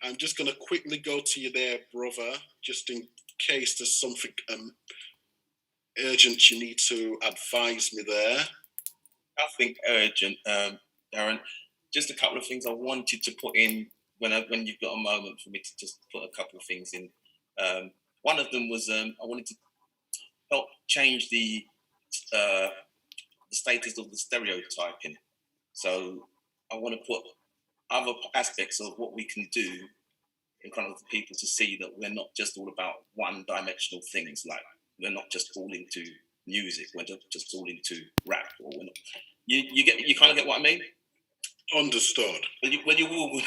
I'm just going to quickly go to you there, brother, just in case there's something urgent you need to advise me there. Nothing urgent, Darren. Just a couple of things I wanted to put in when you've got a moment for me to just put a couple of things in. One of them was I wanted to help change the status of the stereotyping. So I want to put other aspects of what we can do in front of the people to see that we're not just all about one-dimensional things. Like we're not just all into music. We're not just all into rap. Or we're not. You kind of get what I mean. Understood. But you will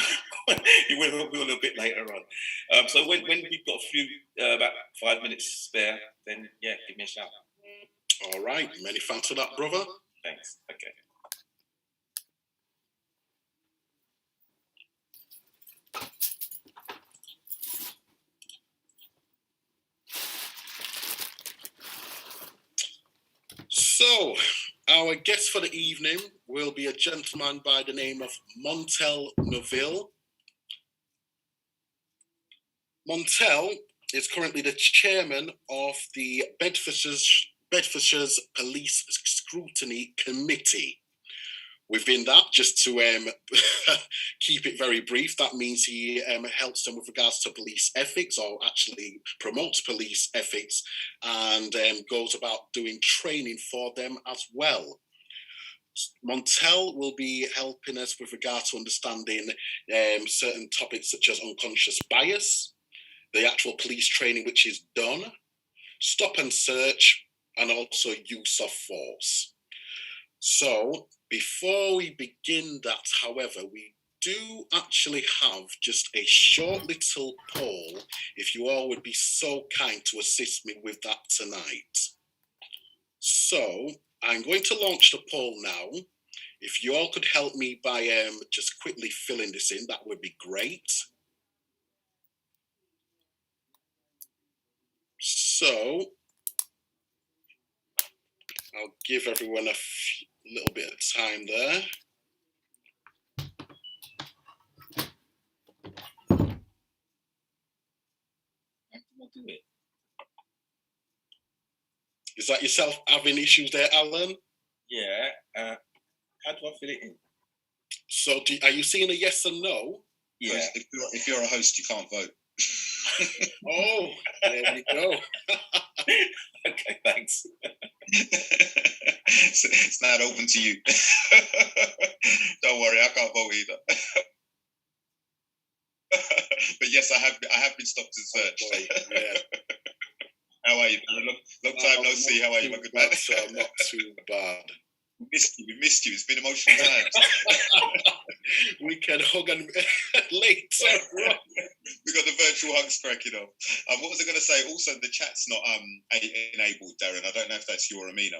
a bit later on. So when we've got a few about 5 minutes spare, then yeah, give me a shout. All right. Many thanks for that, brother. Thanks. Okay. So, our guest for the evening will be a gentleman by the name of Montel Neville. Montel is currently the chairman of the Bedfordshire's Police Scrutiny Committee. Within that, just to keep it very brief, that means he helps them with regards to police ethics, or actually promotes police ethics, and goes about doing training for them as well. Montel will be helping us with regard to understanding certain topics such as unconscious bias, the actual police training which is done, stop and search, and also use of force. So, before we begin that, however, we do actually have just a short little poll, if you all would be so kind to assist me with that tonight. So, I'm going to launch the poll now. If you all could help me by just quickly filling this in, that would be great. So, I'll give everyone a little bit of time there. Do it. Is that yourself having issues there, Alan? Yeah. How do I fill it in? So, are you seeing a yes or no? Yeah. If you're a host, you can't vote. Oh, there you go. Okay, thanks. It's not open to you. Don't worry, I can't vote either. But yes, I have been stopped and searched. Oh boy, yeah. How are you? Long time no see. How are you, my good man? Not too bad. We missed you. It's been emotional times. We can hug and later. We got the virtual hugs cracking off. What was I going to say? Also, the chat's not enabled, Darren. I don't know if that's you or Amina.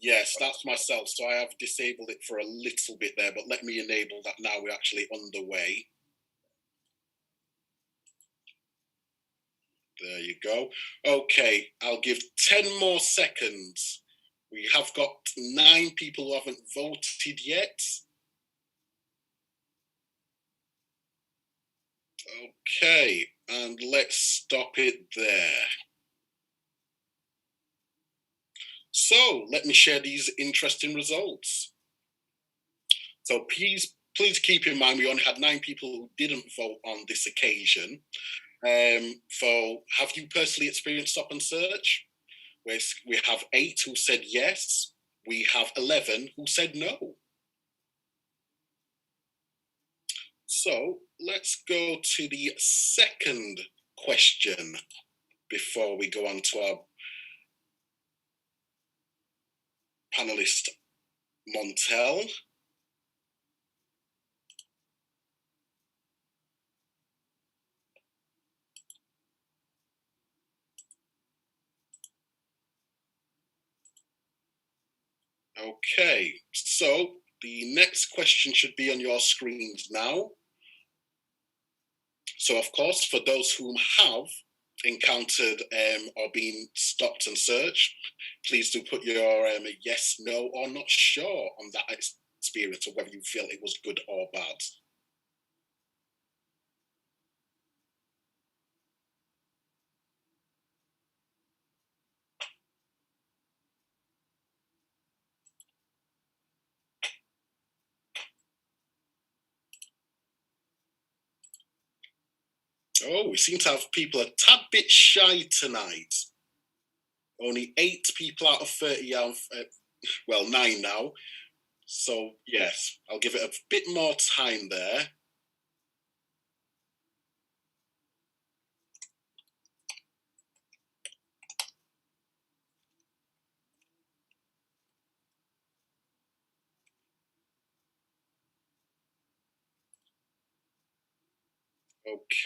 Yes, that's myself. So I have disabled it for a little bit there, but let me enable that now. We're actually underway. There you go. Okay, I'll give 10 more seconds. We have got 9 people who haven't voted yet. Okay, and let's stop it there. So let me share these interesting results. So please keep in mind we only had 9 people who didn't vote on this occasion. So have you personally experienced stop and search? We have 8 who said yes. We have 11 who said no. So let's go to the second question before we go on to our panelist, Montel. Okay, so the next question should be on your screens now. So, of course, for those who have encountered or been stopped and searched, please do put your yes, no, or not sure on that experience, or whether you feel it was good or bad. Oh, we seem to have people a tad bit shy tonight. Only 8 people out of 30, well, 9 now. So, yes, I'll give it a bit more time there.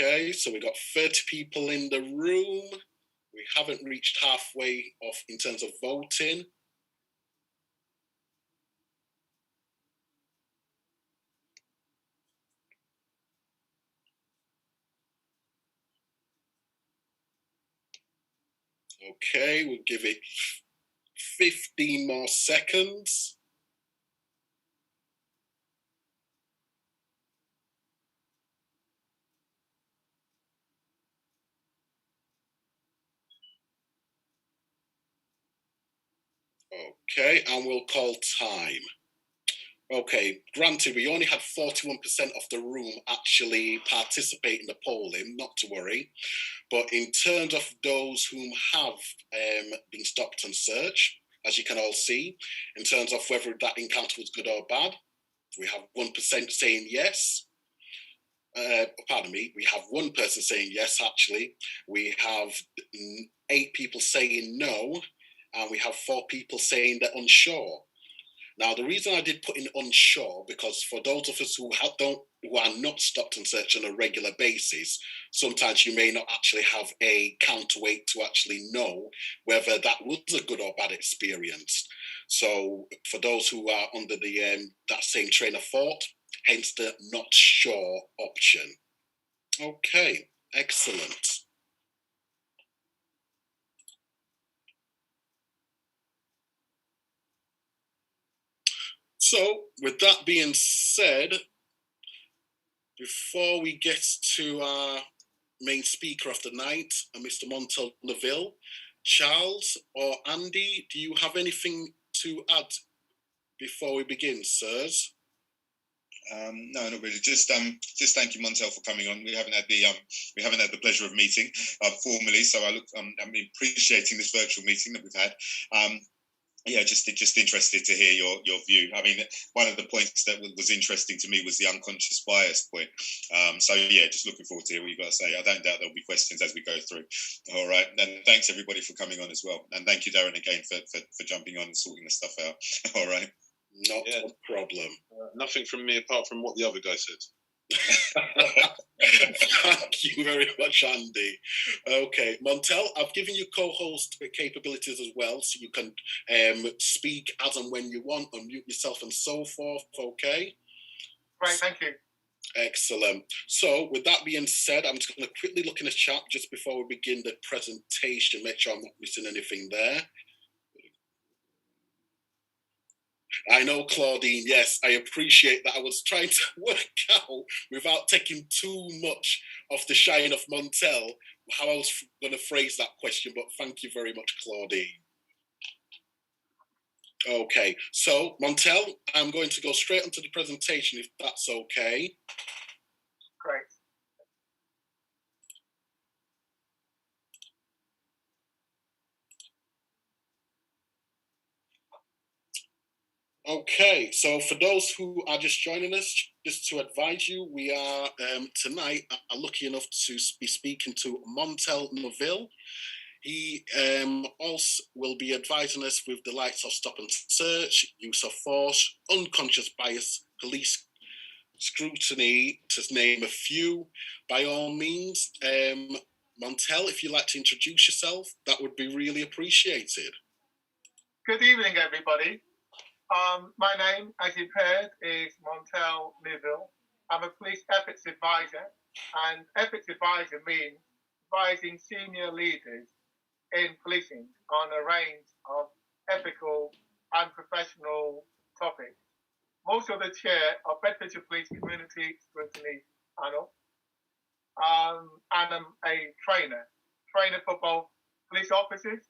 Okay, so we've got 30 people in the room. We haven't reached halfway off in terms of voting. Okay, we'll give it 15 more seconds. Okay, and we'll call time. Okay, granted, we only had 41% of the room actually participate in the polling, not to worry. But in terms of those whom have been stopped and searched, as you can all see, in terms of whether that encounter was good or bad, we have 1% saying yes. Pardon me, we have one person saying yes, actually. We have 8 people saying no, and we have 4 people saying they're unsure. Now, the reason I did put in unsure, because for those of us who are not stopped and searched on a regular basis, sometimes you may not actually have a counterweight to actually know whether that was a good or bad experience. So, for those who are under the that same train of thought, hence the not sure option. Okay, excellent. So, with that being said, before we get to our main speaker of the night, Mr. Montel Neville, Charles or Andy, do you have anything to add before we begin, sirs? No, not really. Just thank you, Montel, for coming on. We haven't had the pleasure of meeting formally, so I'm appreciating this virtual meeting that we've had. Yeah, just interested to hear your view. I mean, one of the points that was interesting to me was the unconscious bias point. So yeah, just looking forward to hear what you've got to say. I don't doubt there'll be questions as we go through. All right, and thanks everybody for coming on as well, and thank you, Darren, again for jumping on and sorting the stuff out. All right. Not a problem. Nothing from me apart from what the other guy said. Thank you very much, Andy. Okay, Montel, I've given you co-host capabilities as well, so you can speak as and when you want, unmute yourself and so forth, okay? Right, thank you. Excellent. So, with that being said, I'm just going to quickly look in the chat just before we begin the presentation, make sure I'm not missing anything there. I know, Claudine, yes, I appreciate that. I was trying to work out, without taking too much of the shine of Montel, how I was going to phrase that question, but thank you very much, Claudine. Okay, so Montel, I'm going to go straight onto the presentation, if that's okay. Great. Okay, so for those who are just joining us, just to advise you, we are tonight are lucky enough to be speaking to Montel Neville. He also will be advising us with the likes of stop and search, use of force, unconscious bias, police scrutiny, to name a few. By all means, Montel, if you'd like to introduce yourself, that would be really appreciated. Good evening, everybody. My name, as you've heard, is Montel Neville. I'm a police ethics advisor, and ethics advisor means advising senior leaders in policing on a range of ethical and professional topics. I'm also the chair of Bedfordshire Police Community Scrutiny Panel, and I'm a trainer for both police officers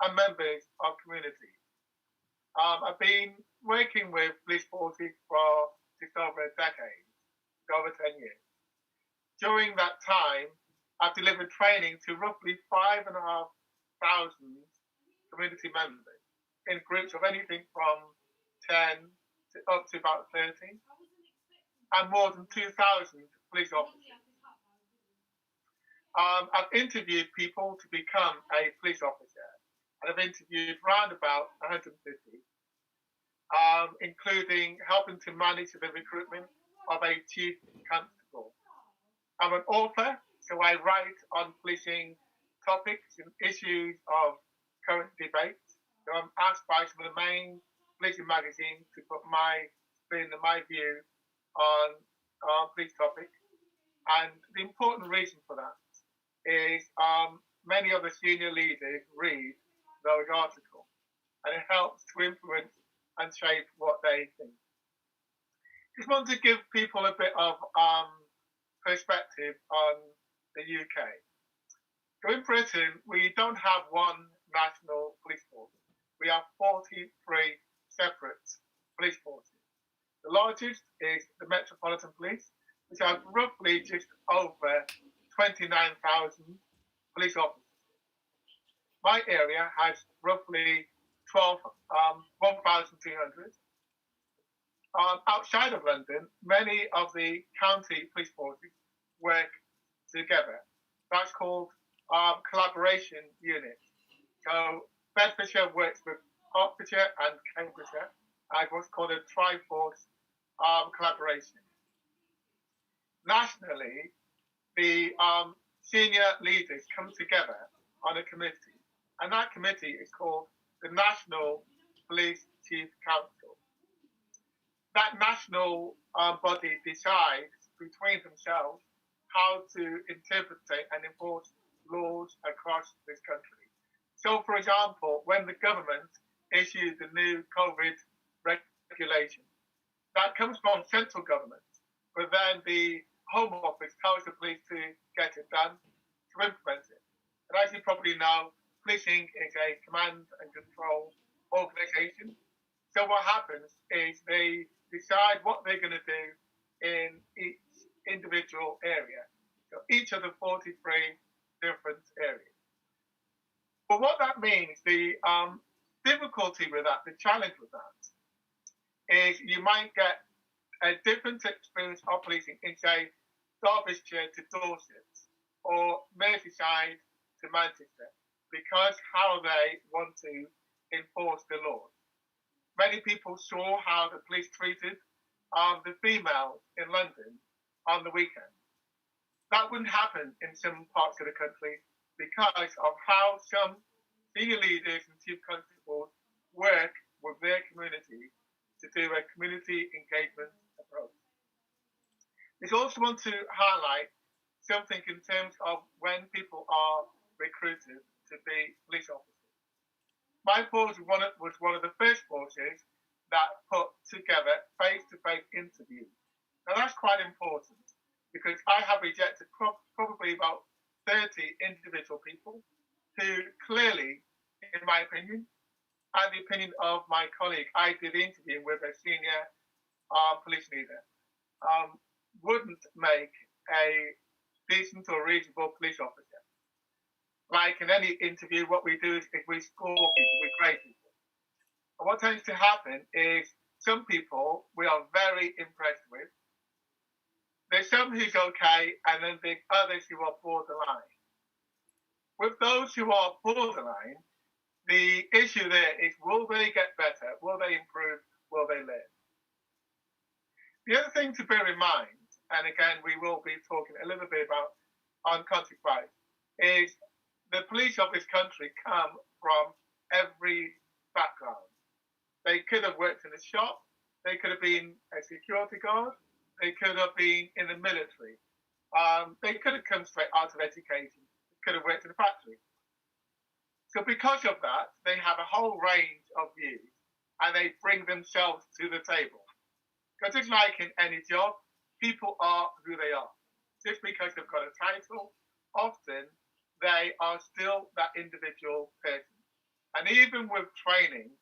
and members of community. I've been working with police forces for just over a decade, over 10 years. During that time, I've delivered training to roughly 5,500 community members in groups of anything from 10 to up to about 30, and more than 2,000 police officers. I've interviewed people to become a police officer, and I've interviewed round about 150, including helping to manage the recruitment of a chief constable. I'm an author, so I write on policing topics and issues of current debate. So I'm asked by some of the main policing magazines to put my spin and my view on police topics. And the important reason for that is many of the senior leaders read those articles, and it helps to influence and shape what they think. Just want to give people a bit of perspective on the UK. So in Britain, we don't have one national police force. We have 43 separate police forces. The largest is the Metropolitan Police, which has roughly just over 29,000 police officers. My area has roughly 1,200. Outside of London, many of the county police forces work together. That's called collaboration units. So Bedfordshire works with Hertfordshire and Cambridgeshire as what's called a Triforce collaboration. Nationally, the senior leaders come together on a committee, and that committee is called the National Police Chief Council. That national body decides between themselves how to interpret and enforce laws across this country. So, for example, when the government issued the new COVID regulation, that comes from central government, but then the Home Office tells the police to get it done, to implement it. And as you probably know, policing is a command and control organisation. So what happens is they decide what they're going to do in each individual area. So each of the 43 different areas. But what that means, the difficulty with that, the challenge with that, is you might get a different experience of policing in, say, Derbyshire to Dorset or Merseyside to Manchester, because how they want to enforce the laws. Many people saw how the police treated the females in London on the weekend. That wouldn't happen in some parts of the country because of how some senior leaders and chief constables work with their community to do a community engagement approach. I also want to highlight something in terms of when people are recruited to be police officers. My force was one of the first forces that put together face-to-face interviews. Now that's quite important because I have rejected probably about 30 individual people who clearly, in my opinion, and the opinion of my colleague, I did interview with a senior police leader, wouldn't make a decent or reasonable police officer. Like in any interview, what we do is we score people, we grade people. And what tends to happen is some people we are very impressed with. There's some who's okay, and then there's others who are borderline. With those who are borderline, the issue there is, will they get better? Will they improve? Will they learn? The other thing to bear in mind, and again, we will be talking a little bit about on conflict rights, is the police of this country come from every background. They could have worked in a shop, they could have been a security guard, they could have been in the military, they could have come straight out of education, they could have worked in a factory. So because of that, they have a whole range of views and they bring themselves to the table. Because it's like in any job, people are who they are. Just because they've got a title, often they are still that individual person. And even with training,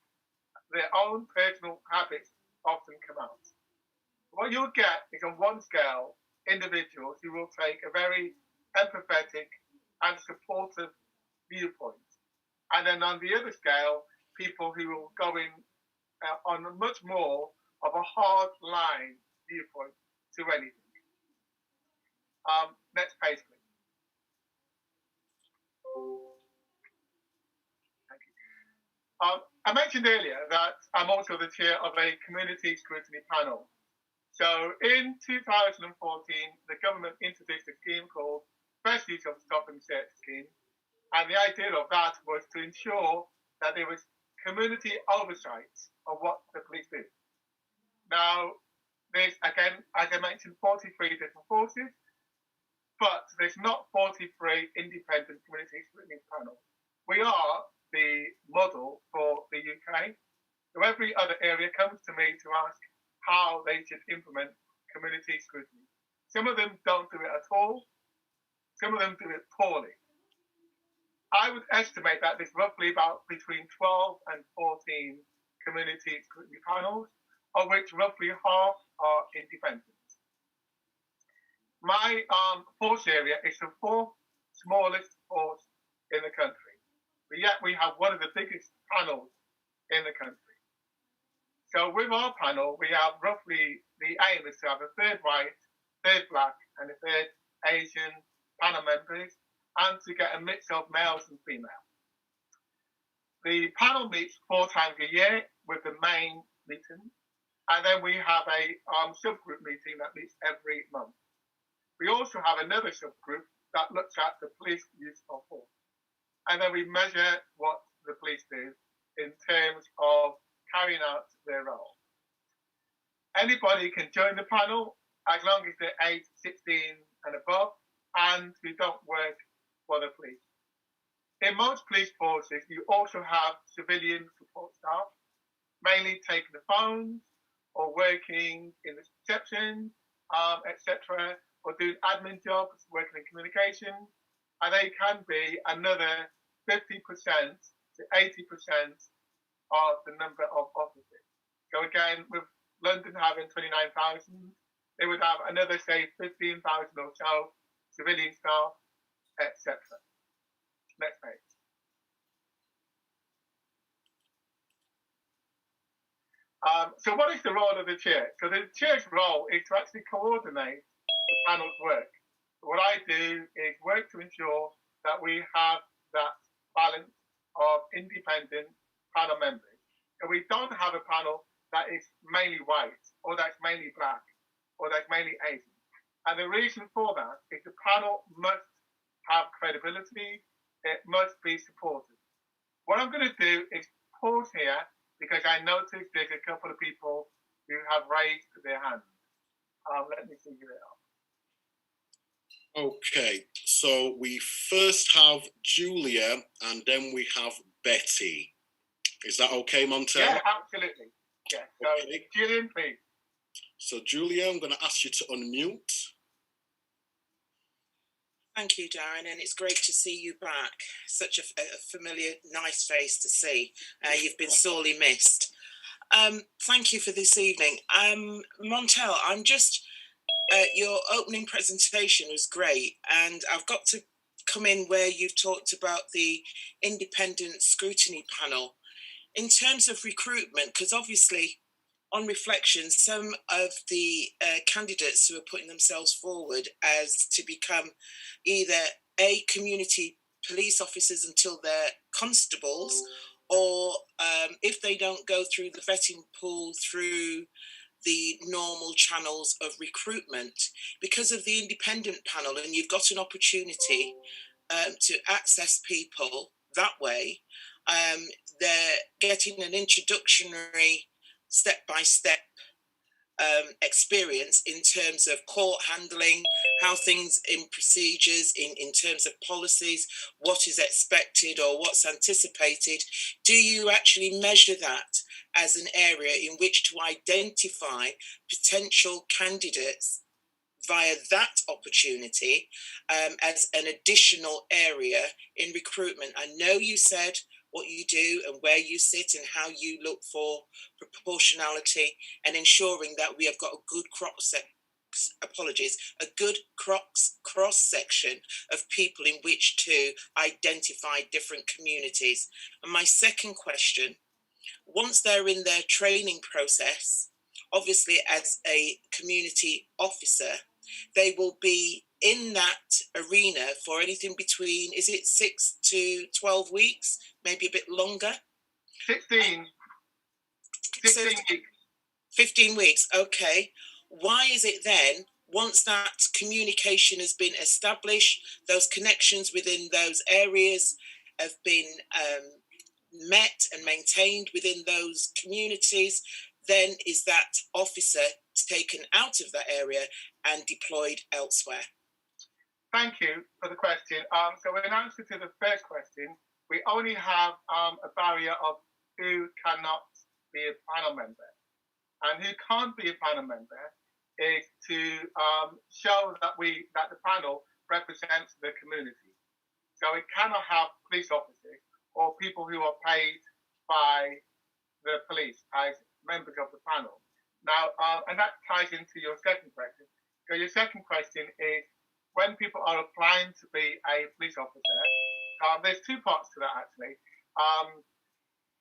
their own personal habits often come out. What you'll get is on one scale, individuals who will take a very empathetic, and supportive viewpoints. And then on the other scale, people who will go in on a much more of a hard line viewpoint to anything. Next page, please. Thank you. I mentioned earlier that I'm also the chair of a community scrutiny panel. So in 2014, the government introduced a scheme called First Use of Stop and Search Scheme. And the idea of that was to ensure that there was community oversight of what the police do. Now, there's, again, as I mentioned, 43 different forces, but there's not 43 independent community scrutiny panels. We are the model for the UK. So every other area comes to me to ask how they should implement community scrutiny. Some of them don't do it at all. Some of them do it poorly. I would estimate that there's roughly about between 12 and 14 community scrutiny panels, of which roughly half are independent. My force area is the fourth smallest force in the country, but yet we have one of the biggest panels in the country. So with our panel, we have roughly, the aim is to have a third white, third black, and a third Asian panel members, and to get a mix of males and females. The panel meets 4 times a year with the main meeting, and then we have a subgroup meeting that meets every month. We also have another subgroup that looks at the police use of force. And then we measure what the police do in terms of carrying out their role. Anybody can join the panel as long as they're age 16 and above and who don't work for the police. In most police forces, you also have civilian support staff, mainly taking the phones or working in the reception, etc., or doing admin jobs, working in communication, and they can be another 50% to 80% of the number of officers. So again, with London having 29,000, they would have another, say, 15,000 or so civilian staff, etc. Next page. So what is the role of the chair? So the chair's role is to actually coordinate the panel's work. What I do is work to ensure that we have that balance of independent panel members. So we don't have a panel that is mainly white, or that's mainly black, or that's mainly Asian. And the reason for that is the panel must have credibility, it must be supported. What I'm going to do is pause here because I noticed there's a couple of people who have raised their hand. Let me see who they are. Okay, so we first have Julia and then we have Betty. Is that okay, Montel? Yeah, absolutely. Yeah, so Okay. Julian, please. So Julia, I'm going to ask you to unmute. Thank you, Darren, and it's great to see you back. Such a familiar, nice face to see. You've been sorely missed. Thank you for this evening. Montel, I'm just, your opening presentation was great, and I've got to come in where you've talked about the independent scrutiny panel. In terms of recruitment, because obviously, on reflection, some of the candidates who are putting themselves forward as to become either community police officers until they're constables, or if they don't go through the vetting pool through the normal channels of recruitment, because of the independent panel, and you've got an opportunity to access people that way, they're getting an introductory step-by-step experience in terms of court handling, how things in procedures, in terms of policies, what is expected or what's anticipated. Do you actually measure that as an area in which to identify potential candidates via that opportunity as an additional area in recruitment? I know you said what you do and where you sit and how you look for proportionality and ensuring that we have got a good a good cross section of people in which to identify different communities. And my second question, once they're in their training process, obviously as a community officer, they will be in that arena for anything between, is it 6 to 12 weeks, maybe a bit longer? 16 weeks. 15 weeks, okay. Why is it then, once that communication has been established, those connections within those areas have been met and maintained within those communities, then is that officer taken out of that area and deployed elsewhere? Thank you for the question. So in answer to the first question, we only have a barrier of who cannot be a panel member. And who can't be a panel member is to show that the panel represents the community. So it cannot have police officers or people who are paid by the police as members of the panel. Now, and that ties into your second question. So your second question is, when people are applying to be a police officer, there's two parts to that actually.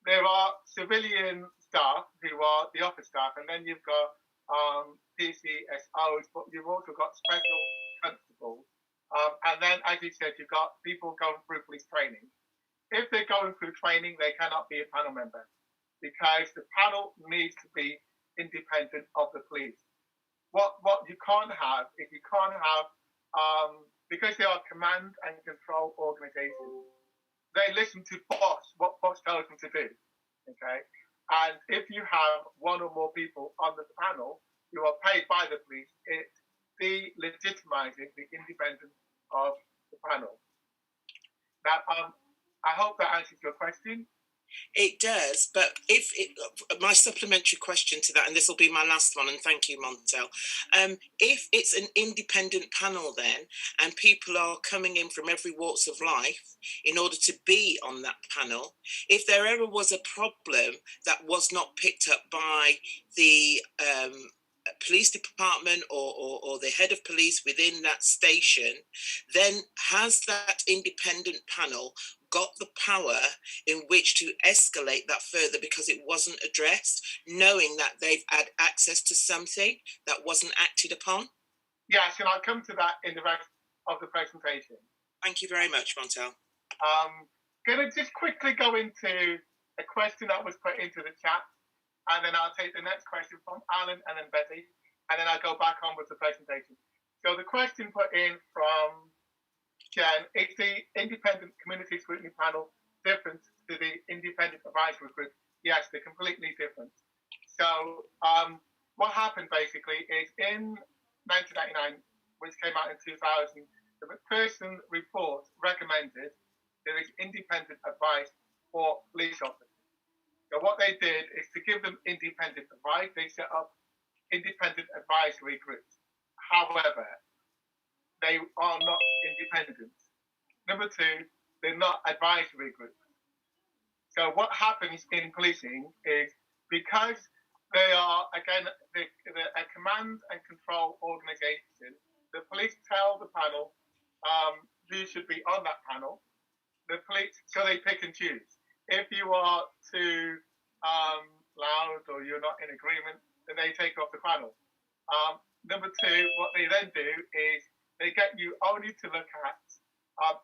There are civilian staff who are the office staff, and then you've got PCSOs, but you've also got special constables. And then, as you said, you've got people going through police training. If they're going through training, they cannot be a panel member because the panel needs to be independent of the police. What you can't have is because they are command and control organizations, they listen to what boss tells them to do, okay? And if you have one or more people on the panel who are paid by the police, it delegitimizes the independence of the panel. Now, I hope that answers your question. It does, but my supplementary question to that, and this will be my last one, and thank you, Montel. If it's an independent panel then, and people are coming in from every walks of life in order to be on that panel, if there ever was a problem that was not picked up by the police department or the head of police within that station, then has that independent panel got the power in which to escalate that further because it wasn't addressed, knowing that they've had access to something that wasn't acted upon? Yes, and I'll come to that in the rest of the presentation. Thank you very much, Montel. Going to just quickly go into a question that was put into the chat, and then I'll take the next question from Alan and then Betty, and then I'll go back on with the presentation. So the question put in from Jen, is the independent community scrutiny panel different to the independent advisory group? Yes, they're completely different. So what happened basically is in 1999, which came out in 2000, the McPherson report recommended there is independent advice for police officers. So what they did is to give them independent advice, they set up independent advisory groups. However, they are not independent. Number two, they're not advisory groups. So what happens in policing is because they are, again, a command and control organization, the police tell the panel who should be on that panel. The police, so they pick and choose. If you are too loud or you're not in agreement, then they take off the panel. Number two, what they then do is they get you only to look at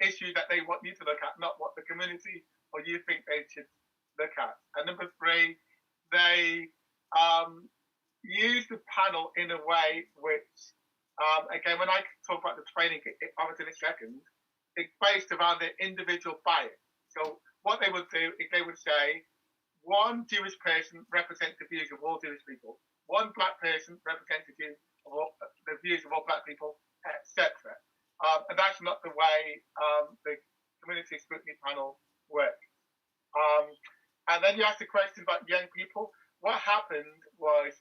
issues that they want you to look at, not what the community or you think they should look at. And number three, they use the panel in a way which, again, when I talk about the training, obviously in a second, it's based around their individual bias. So what they would do is they would say, one Jewish person represents the views of all Jewish people, one black person represents the views of all black people, etc. And that's not the way the community scrutiny panel works. And then you asked a question about young people. What happened was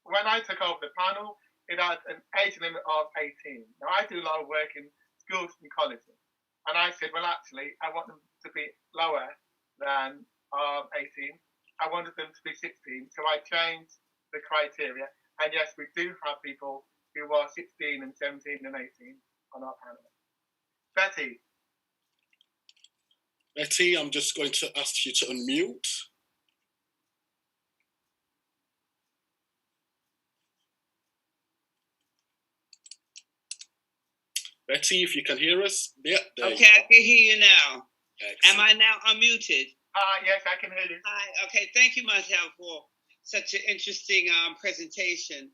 when I took over the panel, it had an age limit of 18. Now, I do a lot of work in schools and colleges. And I said, well, actually, I want them to be lower than 18. I wanted them to be 16. So I changed the criteria. And yes, we do have people who are 16 and 17 and 18 on our panel. Betty. Betty, I'm just going to ask you to unmute. Betty, if you can hear us. Yeah, there Okay, I can hear you now. Excellent. Am I now unmuted? Yes, I can hear you. Hi. Okay, thank you, Montel, for such an interesting presentation.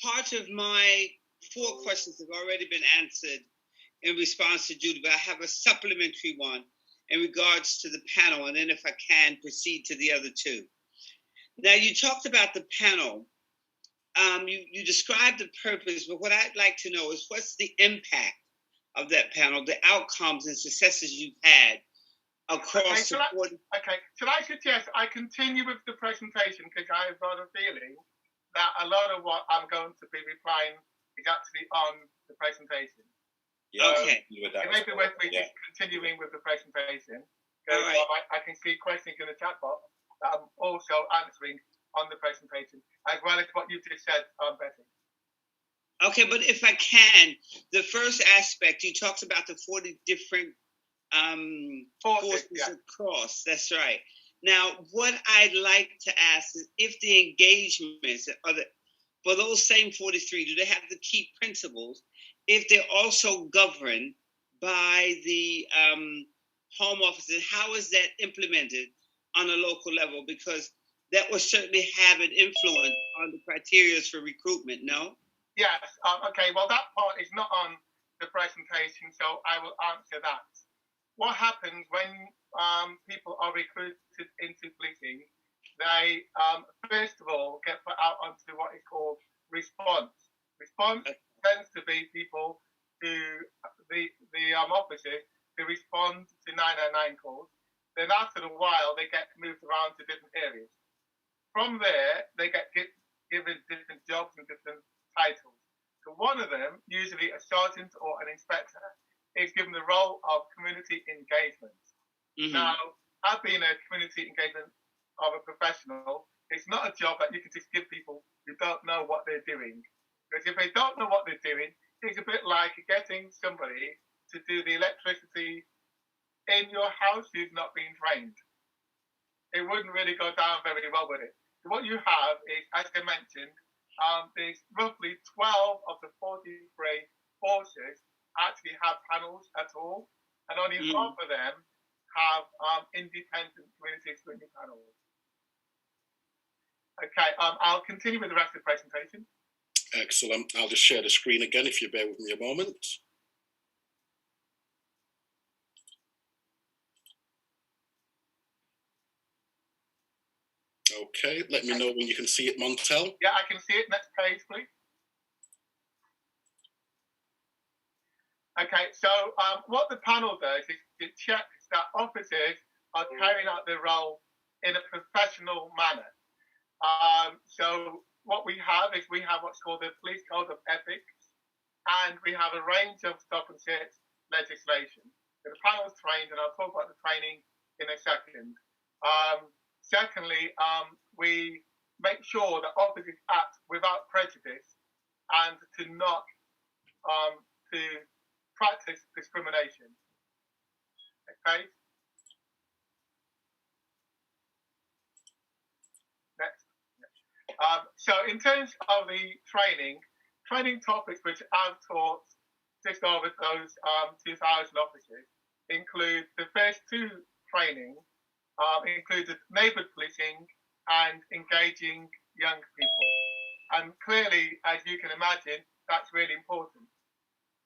Part of my 4 questions have already been answered in response to Judy, but I have a supplementary one in regards to the panel, and then if I can, proceed to the other 2. Now, you talked about the panel. You described the purpose, but what I'd like to know is what's the impact of that panel, the outcomes and successes you've had across the 40. Okay, so I suggest I continue with the presentation because I've got a feeling that a lot of what I'm going to be replying is actually on the presentation. Yeah, okay. It may be worth me just continuing with the presentation because I can see questions in the chat box that I'm also answering on the presentation, as well as what you just said, Betty. Okay, but if I can, the first aspect, you talked about the 40 different forces across. That's right. Now, what I'd like to ask is if the engagements are for those same 43, do they have the key principles? If they're also governed by the home offices, how is that implemented on a local level? Because that will certainly have an influence on the criteria for recruitment, no? Yes, okay, well, that part is not on the presentation, so I will answer that. What happens when people are recruited into policing? They, first of all, get put out onto what is called response. Response tends to be people who, the officers who respond to 999 calls. Then after a while, they get moved around to different areas. From there, they get given different jobs and different titles. So one of them, usually a sergeant or an inspector, is given the role of community engagement. Mm-hmm. Now, I've been a community engagement of a professional. It's not a job that you can just give people who don't know what they're doing. Because if they don't know what they're doing, it's a bit like getting somebody to do the electricity in your house who's not been trained. It wouldn't really go down very well with it. So what you have is, as I mentioned, there's roughly 12 of the 43 forces actually have panels at all, and only half of them have independent community screening panels. Okay, I'll continue with the rest of the presentation. Excellent. I'll just share the screen again if you bear with me a moment. Okay, let me know when you can see it, Montel. Yeah, I can see it. Next page, please. Okay, so what the panel does is it checks that officers are carrying out their role in a professional manner. So what we have is we have what's called the Police Code of Ethics, and we have a range of stop and search legislation. So the panel is trained, and I'll talk about the training in a second. Secondly, we make sure that officers act without prejudice and to not to practice discrimination. Okay. Next. So in terms of the training topics which I've taught just over those 2,000 officers include the first 2 training included neighbourhood policing and engaging young people. And clearly, as you can imagine, that's really important.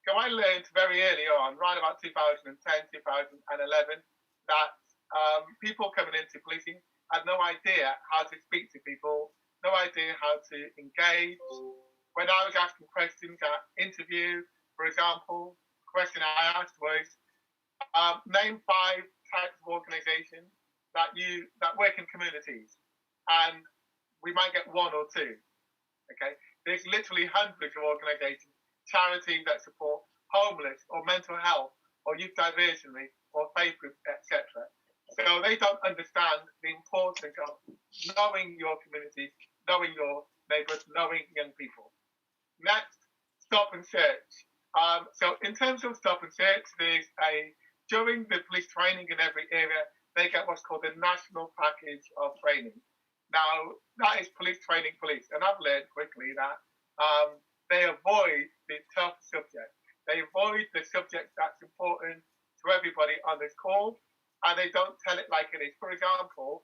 So I learned very early on, around about 2010, 2011, that people coming into policing had no idea how to speak to people, no idea how to engage. When I was asking questions at interview, for example, the question I asked was, name 5 types of organisations that work in communities, and we might get 1 or 2. Okay, there's literally hundreds of organisations, charities that support homeless or mental health or youth diversionary or faith groups, etc. So they don't understand the importance of knowing your community, knowing your neighbours, knowing young people. Next, stop and search. So in terms of stop and search, during the police training in every area, they get what's called the national package of training. Now, that is police training police. And I've learned quickly that they avoid the tough subject. They avoid the subject that's important to everybody on this call, and they don't tell it like it is. For example,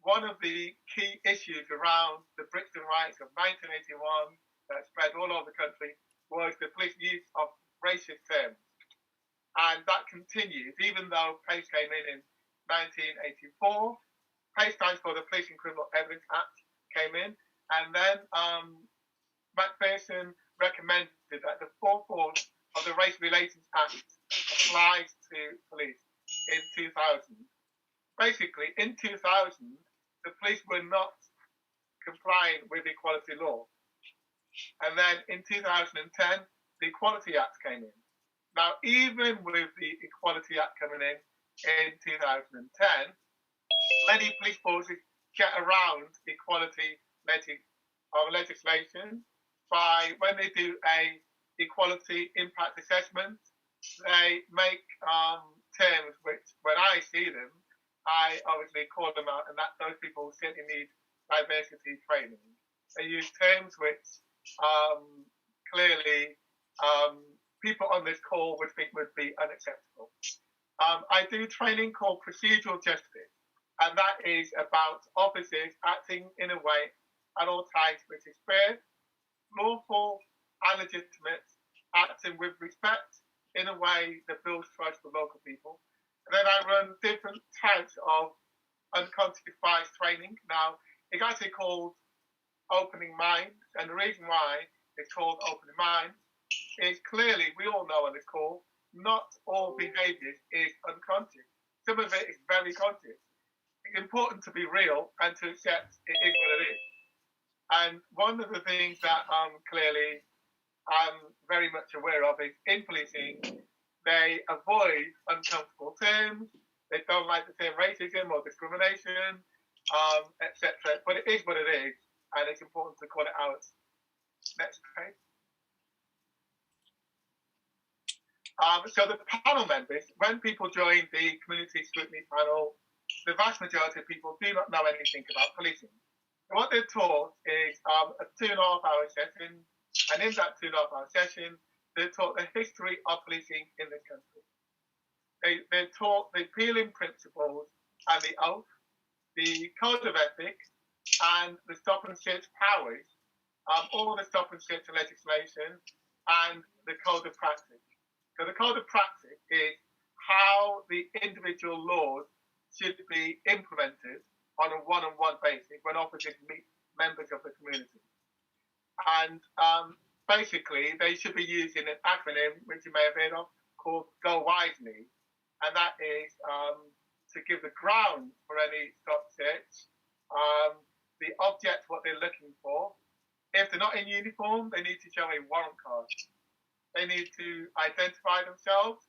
one of the key issues around the Brixton riots of 1981 that spread all over the country was the police use of racist terms. And that continues, even though PACE came in 1984. PACE stands for the Police and Criminal Evidence Act, came in, and then Macpherson recommended that the fourth clause of the Race Relations Act applies to police in 2000. Basically, in 2000, the police were not complying with equality law. And then in 2010, the Equality Act came in. Now, even with the Equality Act coming in 2010, many police forces get around equality legislation by, when they do a equality impact assessment, they make terms which, when I see them, I obviously call them out, and that those people certainly need diversity training. They use terms which clearly people on this call would think would be unacceptable. I do training called procedural justice, and that is about officers acting in a way at all times which is fair, lawful, and legitimate, acting with respect in a way that builds trust for local people. And then I run different types of unconscious bias training. Now, it's actually called Opening Minds, and the reason why it's called Opening Minds is clearly, we all know on this call, not all behaviours is unconscious. Some of it is very conscious. It's important to be real and to accept it is what it is. And one of the things that clearly I'm very much aware of is in policing, they avoid uncomfortable terms. They don't like the term racism or discrimination, etc. But it is what it is, and it's important to call it out. Next page. So the panel members, when people join the community scrutiny panel, the vast majority of people do not know anything about policing. So what they're taught is a 2.5-hour session, and in that 2.5-hour session, they're taught the history of policing in this country. They're taught the appealing principles and the oath, the code of ethics, and the stop and search powers, all the stop and search legislation, and the code of practice. So the code of practice is how the individual laws should be implemented on a one-on-one basis when officers meet members of the community. And basically, they should be using an acronym, which you may have heard of, called Go Wisely. And that is to give the ground for any stop search, the object, what they're looking for. If they're not in uniform, they need to show a warrant card. They need to identify themselves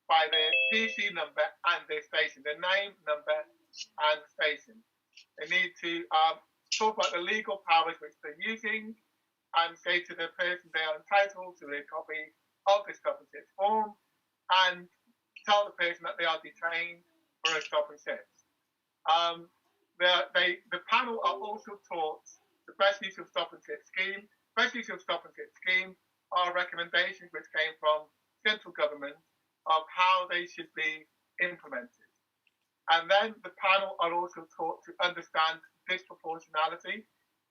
by their PC number and their station, their name, number, and station. They need to talk about the legal powers which they're using and say to the person they are entitled to a copy of the stop and search form and tell the person that they are detained for a stop and search. The panel are also taught the best use of stop and search scheme. Best use of stop and search scheme are recommendations which came from central government of how they should be implemented. And then the panel are also taught to understand disproportionality,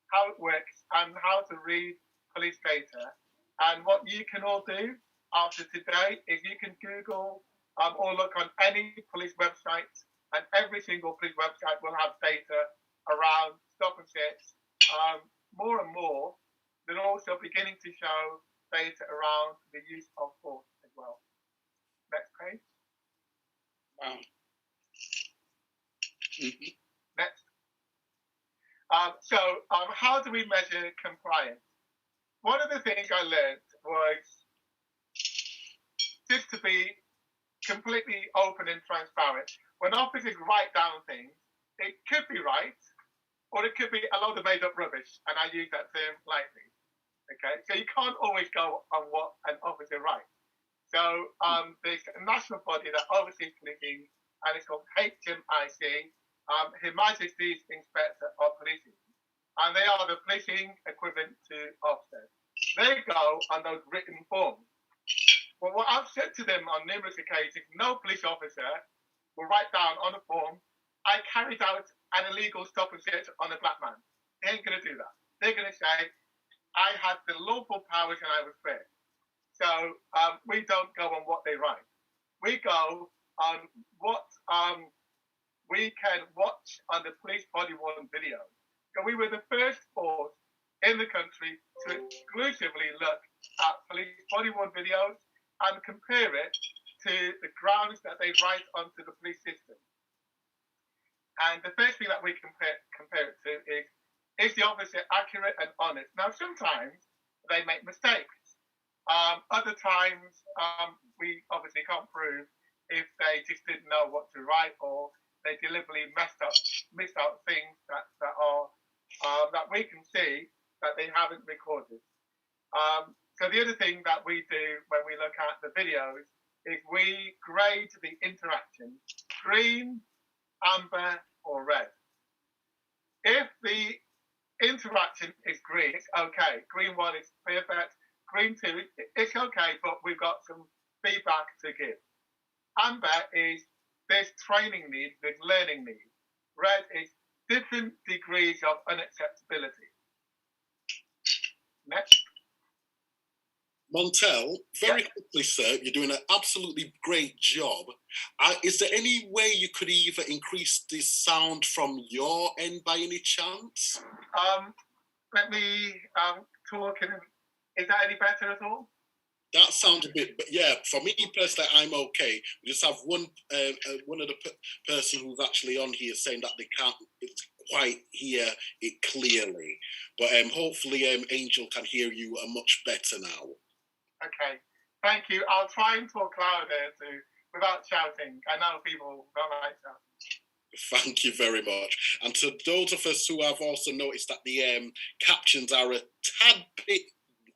how it works, and how to read police data. And what you can all do after today is you can Google or look on any police website, and every single police website will have data around stop and search. More and more, they're also beginning to show data around the use of force as well. Next page. Wow. Mm-hmm. Next. So how do we measure compliance? One of the things I learned was just to be completely open and transparent. When officers write down things, it could be right, or it could be a load of made-up rubbish, and I use that term lightly. Okay, so you can't always go on what an officer writes. So there's a national body that oversees policing, and it's called HMIC, Her Majesty's Inspector of Policing, and they are the policing equivalent to Ofsted. They go on those written forms. Well, what I've said to them on numerous occasions, no police officer will write down on a form, I carried out an illegal stop and search on a black man. They ain't going to do that. They're going to say, I had the lawful powers and I was fair. So we don't go on what they write. We go on what we can watch on the police body-worn video. So we were the first force in the country to exclusively look at police body-worn videos and compare it to the grounds that they write onto the police system. And the first thing that we compare it to is the officer accurate and honest? Now, sometimes they make mistakes. Other times, we obviously can't prove if they just didn't know what to write or they deliberately missed out things that are that we can see that they haven't recorded. So the other thing that we do when we look at the videos is we grade the interaction: green, amber, or red. If the interaction is green, it's okay. Green 1 is perfect. Green 2, it's okay, but we've got some feedback to give. Amber is there's training need, there's learning need. Red is different degrees of unacceptability. Next. Montel, very quickly, sir, you're doing an absolutely great job. Is there any way you could either increase the sound from your end by any chance? Let me talk. Is that any better at all? That sounds a bit, but yeah, for me personally, I'm okay. We just have one of the person who's actually on here saying that they can't quite hear it clearly. But hopefully Angel can hear you much better now. Okay, thank you. I'll try and talk louder without shouting. I know people don't like that. Thank you very much. And to those of us who have also noticed that the captions are a tad bit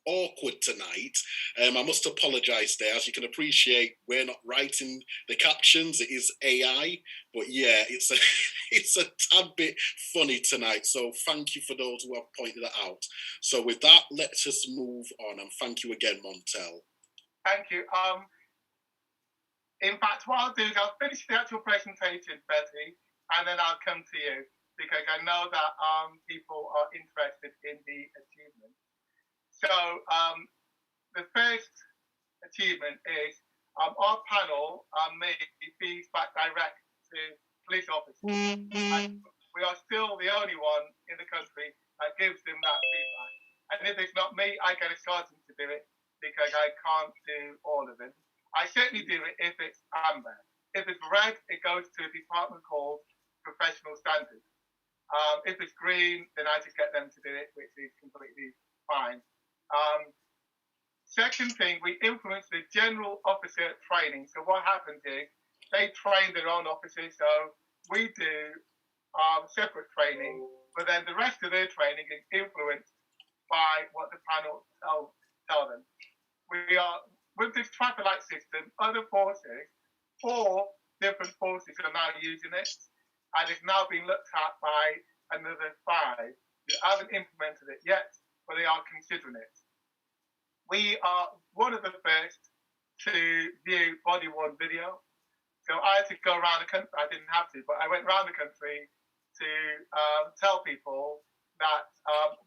awkward tonight, I must apologise there. As you can appreciate, we're not writing the captions, it is AI. But yeah, it's a tad bit funny tonight. So thank you for those who have pointed that out. So with that, let's just move on. And thank you again, Montel. Thank you. In fact, what I'll do is I'll finish the actual presentation, Betty, and then I'll come to you because I know that people are interested in the achievement. So the first achievement is our panel made feedback direct to police officers. And we are still the only one in the country that gives them that feedback. And if it's not me, I get a sergeant to do it because I can't do all of them. I certainly do it if it's amber. If it's red, it goes to a department called Professional Standards. If it's green, then I just get them to do it, which is completely fine. Second thing, we influence the general officer training. So what happens is they train their own officers. So we do separate training, but then the rest of their training is influenced by what the panel tell them. We are, with this traffic light system, other forces, 4 different forces are now using it, and it's now being looked at by another 5 who haven't implemented it yet, but they are considering it. We are one of the first to view body-worn video. So I had to go around the country. I didn't have to, but I went around the country to tell people that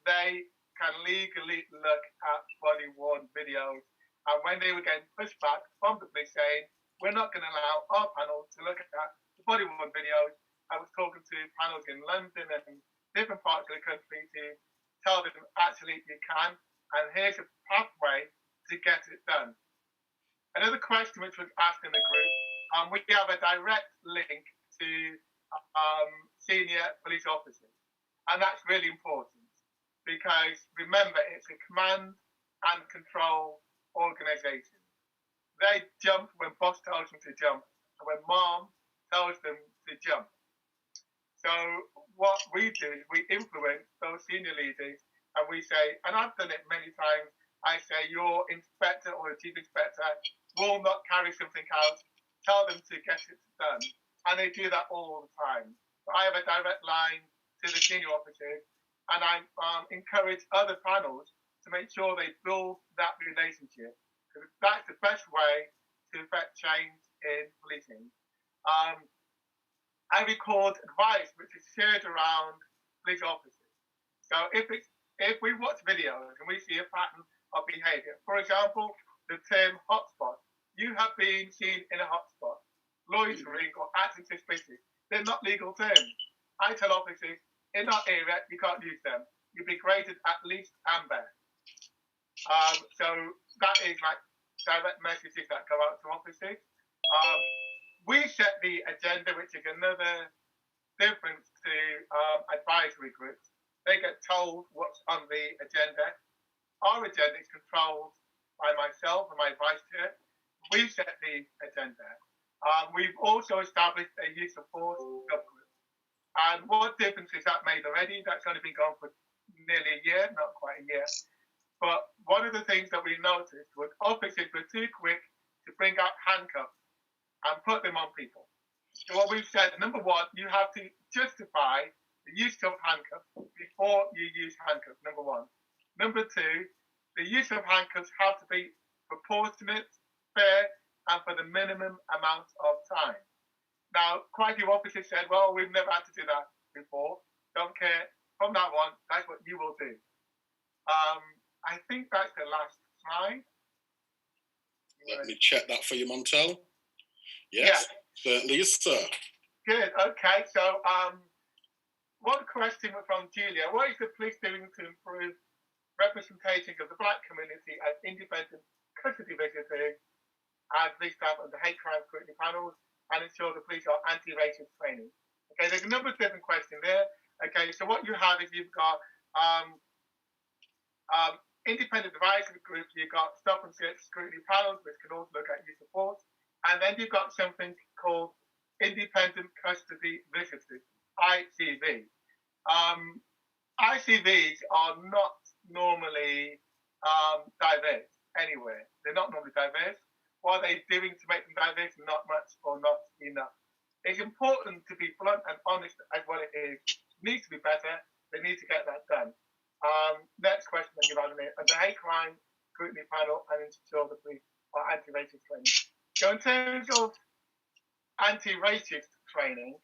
they can legally look at body-worn videos. And when they were getting pushback from the police saying, we're not going to allow our panel to look at the body-worn videos, I was talking to panels in London and different parts of the country to tell them actually you can, and here's a pathway to get it done. Another question which was asked in the group, we have a direct link to senior police officers, and that's really important because remember it's a command and control organisation. They jump when boss tells them to jump, and when mom tells them to jump. So what we do is we influence those senior leaders, and we say, and I've done it many times, I say, your inspector or the chief inspector will not carry something out, tell them to get it done. And they do that all the time. So I have a direct line to the senior officers, and I encourage other panels to make sure they build that relationship, because that's the best way to affect change in policing. I record advice which is shared around police officers. So if we watch videos and we see a pattern of behaviour, for example, the term hotspot, you have been seen in a hotspot, loitering or acting suspicious. They're not legal terms. I tell officers, in our area, you can't use them. You'll be graded at least amber. So that is like direct messages that go out to officers. We set the agenda, which is another difference to advisory groups. They get told what's on the agenda. Our agenda is controlled by myself and my vice chair. We set the agenda. We've also established a youth support subgroup. And what difference has that made already? That's only been going for nearly a year, not quite a year. But one of the things that we noticed was officers were too quick to bring out handcuffs and put them on people. So what we've said, number one, you have to justify the use of handcuffs before you use handcuffs, number one. Number two, the use of handcuffs have to be proportionate, fair, and for the minimum amount of time. Now, quite a few officers said, well, we've never had to do that before. Don't care. From that one, that's what you will do. I think that's the last slide. Let me check that for you, Montel. Yes, certainly is, sir. Good. Okay. So, one question from Julia: what is the police doing to improve representation of the Black community as independent custody visitors and police staff on the hate crime scrutiny panels, and ensure the police are anti-racist training? Okay. There's a number of different questions there. Okay. So what you have is you've got independent advisory groups. You've got stop and search scrutiny panels, which can also look at youth support. And then you've got something called independent custody visitors, ICV. ICVs are not normally diverse anywhere. They're not normally diverse. What are they doing to make them diverse? Not much or not enough. It's important to be blunt and honest as what it is. It needs to be better. They need to get that done. Next question that you've had on it. The hate crime scrutiny panel and ensure the police are anti-racist training. So in terms of anti-racist training,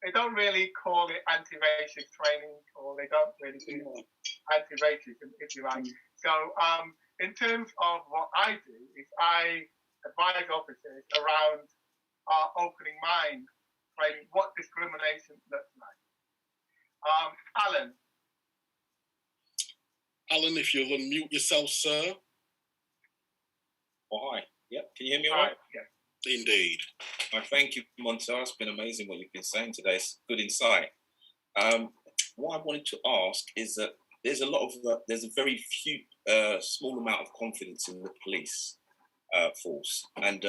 they don't really call it anti-racist training, or they don't really do anti-racism, if you like. So in terms of what I do, is I advise officers around our opening mind training, what discrimination looks like. Alan, if you'll unmute yourself, sir. Oh, hi. Yep. Can you hear me all right? Yeah. Indeed. Thank you, Montel. It's been amazing what you've been saying today. It's good insight. What I wanted to ask is that there's a very few, small amount of confidence in the police force. And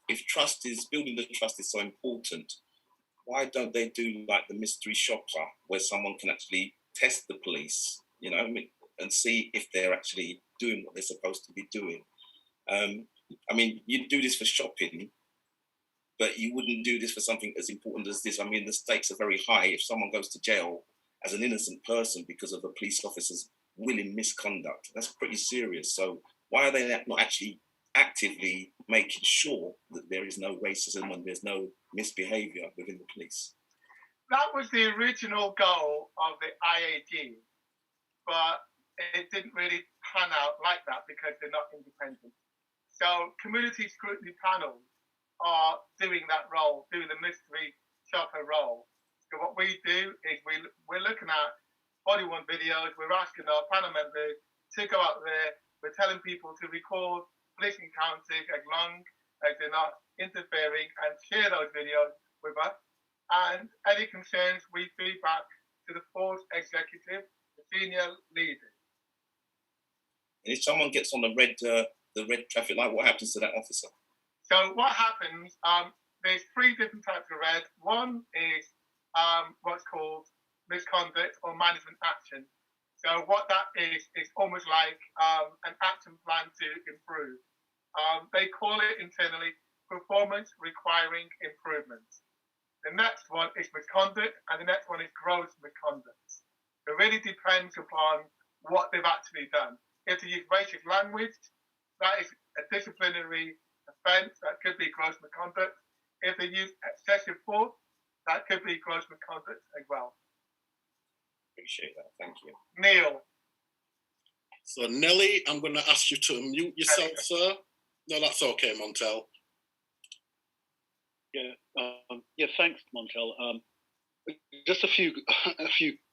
if building the trust is so important, why don't they do like the mystery shopper, where someone can actually test the police, and see if they're actually doing what they're supposed to be doing? You do this for shopping, but you wouldn't do this for something as important as this. The stakes are very high. If someone goes to jail as an innocent person because of a police officer's willing misconduct, that's pretty serious. So why are they not actually actively making sure that there is no racism and there's no misbehaviour within the police? That was the original goal of the IAG, but it didn't really pan out like that because they're not independent. So community scrutiny panels are doing that role, doing the mystery shopper role. So what we do is we're looking at body-worn videos. We're asking our panel members to go out there. We're telling people to record police encounters as long as they're not interfering, and share those videos with us. And any concerns we feed back to the force executive, the senior leaders. And if someone gets on the red traffic light, what happens to that officer? So what happens, there's three different types of red. One is what's called misconduct or management action. So what that is almost like an action plan to improve. They call it internally performance requiring improvements. The next one is misconduct, and the next one is gross misconduct. It really depends upon what they've actually done. If they use racist language, that is a disciplinary offence, that could be gross misconduct. If they use excessive force, that could be gross misconduct as well. Appreciate that. Thank you. Neil. So Nelly, I'm going to ask you to unmute yourself, sir. No, that's okay, Montel. Yeah, thanks, Montel. Just a few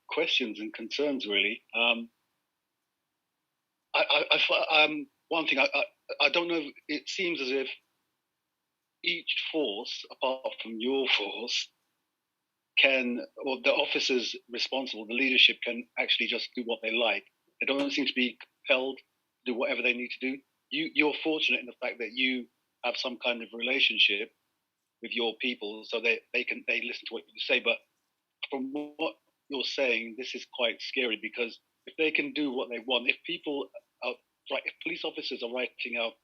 questions and concerns, really. One thing I don't know. It seems as if each force, apart from your force, or the officers responsible, the leadership can actually just do what they like. They don't seem to be compelled to do whatever they need to do. You're fortunate in the fact that you have some kind of relationship with your people, so they listen to what you say. But from what you're saying, this is quite scary, because if they can do what they want, if police officers are writing out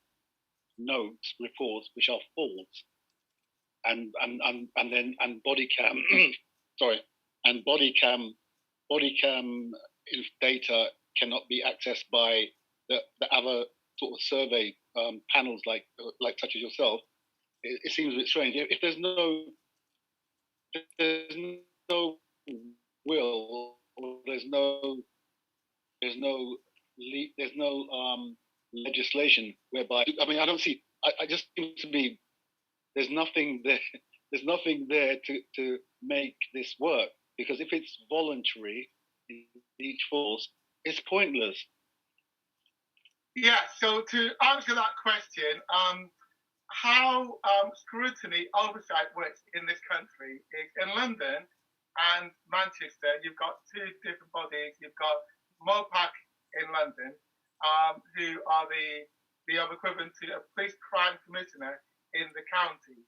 notes, reports which are false, and body cam, and body cam data cannot be accessed by the other sort of survey panels like such as yourself, it seems a bit strange. If there's no will, or there's no legislation whereby, I mean, I don't see. I just seem to be there's nothing there. There's nothing there to make this work, because if it's voluntary in each force, it's pointless. Yeah. So to answer that question, how scrutiny oversight works in this country is in London and Manchester. You've got two different bodies. You've got MOPAC in London, who are the equivalent to a police crime commissioner in the county.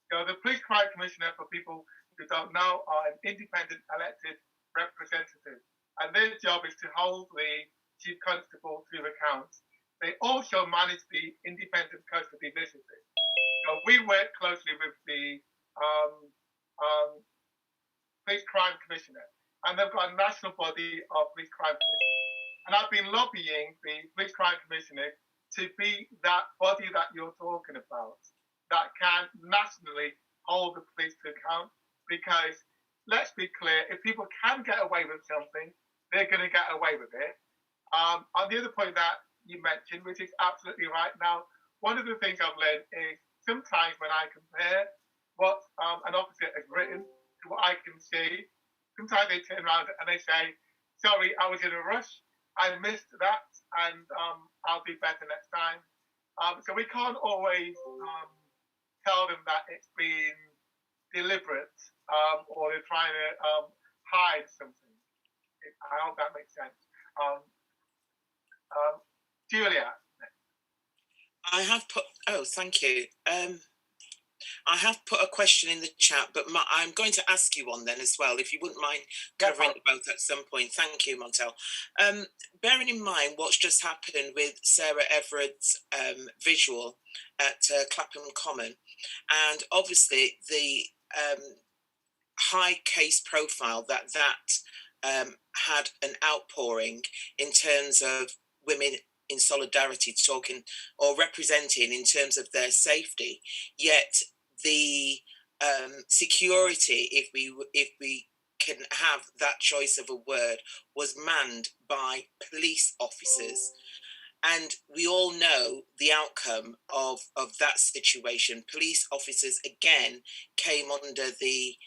So the police crime commissioner, for people who don't know, are an independent elected representative, and their job is to hold the chief constable to account. They also manage the independent custody visitors. So we work closely with the police crime commissioner, and they've got a national body of police crime commissioners. And I've been lobbying the police crime commissioner to be that body that you're talking about, that can nationally hold the police to account. Because let's be clear, if people can get away with something, they're going to get away with it. On the other point that you mentioned, which is absolutely right. Now, one of the things I've learned is sometimes when I compare what an officer has written to what I can see, sometimes they turn around and they say, sorry, I was in a rush, I missed that, and I'll do better next time. So we can't always tell them that it's been deliberate or they're trying to hide something. I hope that makes sense. Julia. I have put, thank you. I have put a question in the chat, but I'm going to ask you one then as well, if you wouldn't mind covering both at some point. Thank you, Montel. Bearing in mind what's just happened with Sarah Everard's visual at Clapham Common, and obviously the high case profile that had an outpouring in terms of women in solidarity talking or representing in terms of their safety, yet the security, if we can have that choice of a word, was manned by police officers. And we all know the outcome of that situation. Police officers again came under the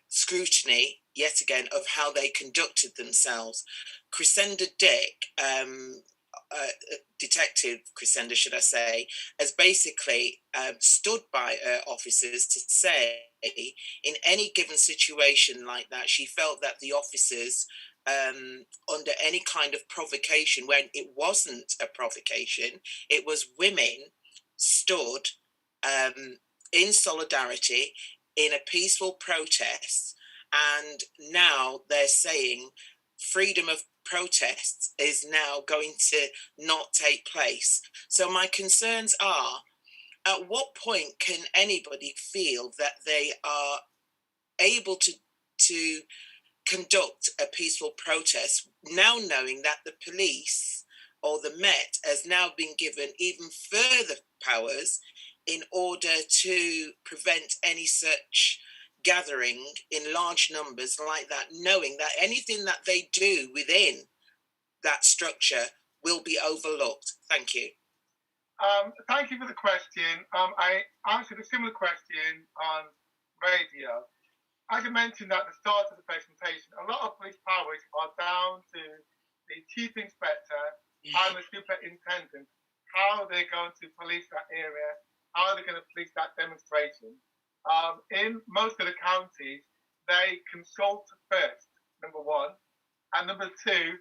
scrutiny yet again of how they conducted themselves. Crescenda Dick, Detective Crescenda, should I say, has basically stood by her officers to say in any given situation like that, she felt that the officers, under any kind of provocation, when it wasn't a provocation, it was women stood in solidarity in a peaceful protest, and now they're saying freedom of protests is now going to not take place. So my concerns are, at what point can anybody feel that they are able to conduct a peaceful protest, now knowing that the police or the Met has now been given even further powers in order to prevent any such gathering in large numbers like that, knowing that anything that they do within that structure will be overlooked? Thank you. Thank you for the question. I answered a similar question on radio. As I mentioned at the start of the presentation, a lot of police powers are down to the chief inspector and the superintendent, how they're going to police that area, how they're going to police that demonstration. In most of the counties, they consult first, number one. And number two,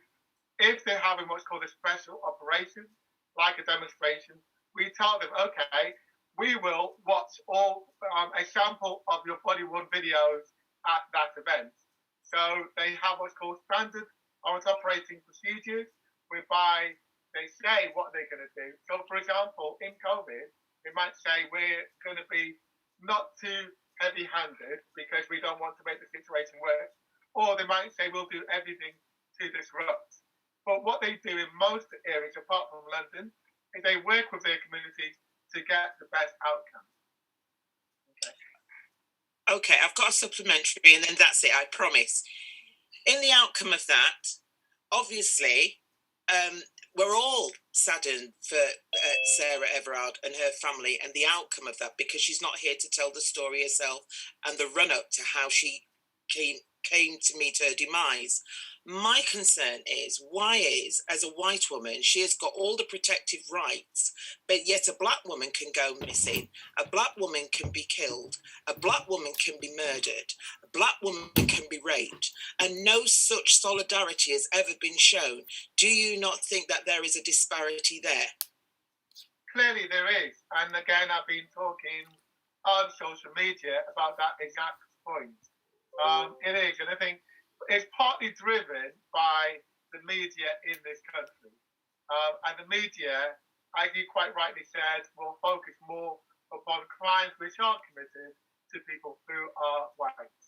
if they're having what's called a special operation, like a demonstration, we tell them, okay, we will watch all a sample of your body-worn videos at that event. So they have what's called standard operating procedures, whereby they say what they're going to do. So, for example, in COVID, they might say we're going to be not too heavy-handed because we don't want to make the situation worse, or they might say we'll do everything to disrupt. But what they do in most areas, apart from London, is they work with their communities to get the best outcome. Okay, I've got a supplementary and then that's it, I promise. In the outcome of that, obviously, we're all saddened for Sarah Everard and her family and the outcome of that, because she's not here to tell the story herself and the run-up to how she came to meet her demise. My concern is, why is, as a white woman, she has got all the protective rights, but yet a black woman can go missing, a black woman can be killed, a black woman can be murdered, a black woman can be raped, and no such solidarity has ever been shown. Do you not think that there is a disparity there? Clearly there is, and again, I've been talking on social media about that exact point. It is, and I think it's partly driven by the media in this country. And the media, as you quite rightly said, will focus more upon crimes which are committed to people who are white.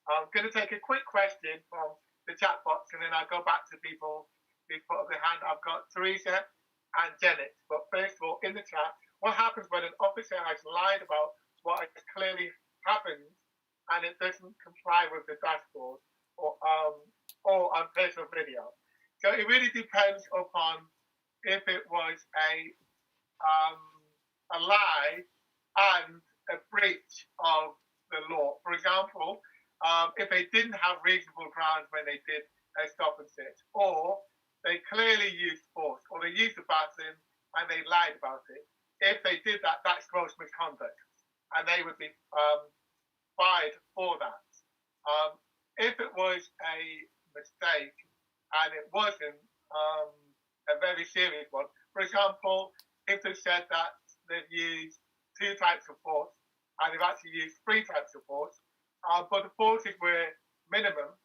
I'm going to take a quick question from the chat box, and then I'll go back to people who put up their hand. I've got Teresa and Janet. But first of all, in the chat, what happens when an officer has lied about what has clearly happened and it doesn't comply with the dashboard or on personal video? So it really depends upon if it was a lie and a breach of the law. For example, if they didn't have reasonable grounds when they did a stop and search, or they clearly used force, or they used a baton and they lied about it. If they did that, that's gross misconduct, and they would be fired for that. If it was a mistake and it wasn't a very serious one, for example, if they said that they've used 2 types of force and they've actually used 3 types of force, but the forces were minimum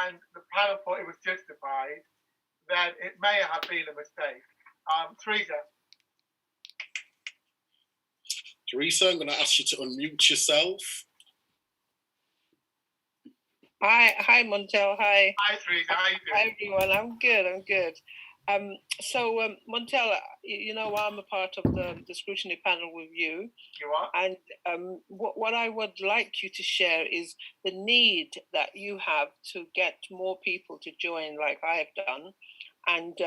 and the panel thought it was justified, then it may have been a mistake. Teresa. Teresa, I'm going to ask you to unmute yourself. Hi, Montel. Hi. Hi, Teresa. How are you doing? Hi, everyone. I'm good. So, Montel, you know, I'm a part of the scrutiny panel with you. You are? And what I would like you to share is the need that you have to get more people to join, like I have done, and,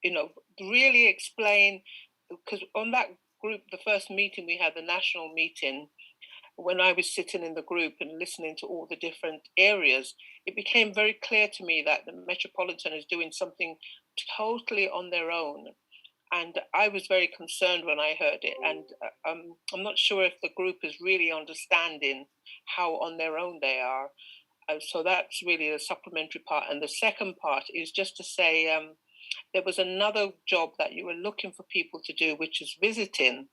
you know, really explain, because on that group, the first meeting we had, the national meeting, when I was sitting in the group and listening to all the different areas, it became very clear to me that the Metropolitan is doing something totally on their own. And I was very concerned when I heard it. And I'm not sure if the group is really understanding how on their own they are. So that's really the supplementary part. And the second part is just to say, there was another job that you were looking for people to do, which is visiting.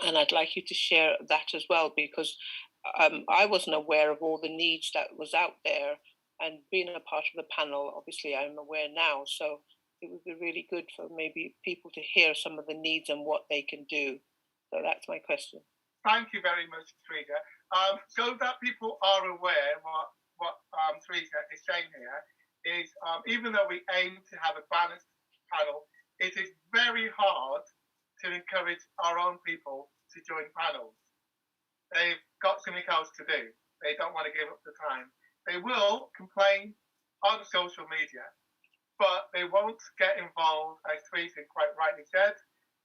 And I'd like you to share that as well, because I wasn't aware of all the needs that was out there. And being a part of the panel, obviously I'm aware now. So it would be really good for maybe people to hear some of the needs and what they can do. So that's my question. Thank you very much, Teresa. So that people are aware what Teresa is saying here is even though we aim to have a balanced panel, it is very hard to encourage our own people to join panels. They've got something else to do. They don't want to give up the time. They will complain on social media, but they won't get involved, as Teresa quite rightly said,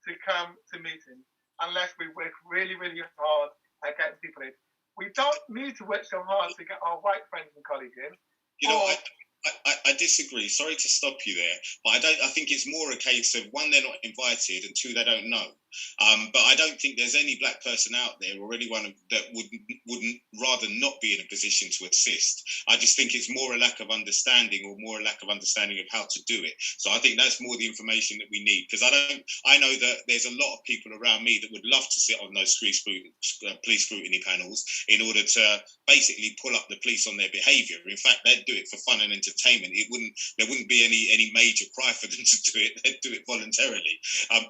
to come to meetings unless we work really, really hard at getting people in. We don't need to work so hard to get our white friends and colleagues in. You know, I disagree. Sorry to stop you there, but I think it's more a case of, one, they're not invited, and two, they don't know. But I don't think there's any black person out there or anyone that wouldn't rather not be in a position to assist. I just think it's more a lack of understanding, or more a lack of understanding of how to do it. So I think that's more the information that we need, because I know that there's a lot of people around me that would love to sit on those police scrutiny panels in order to basically pull up the police on their behaviour. In fact, they'd do it for fun and entertainment. There wouldn't be any major cry for them to do it. They'd do it voluntarily,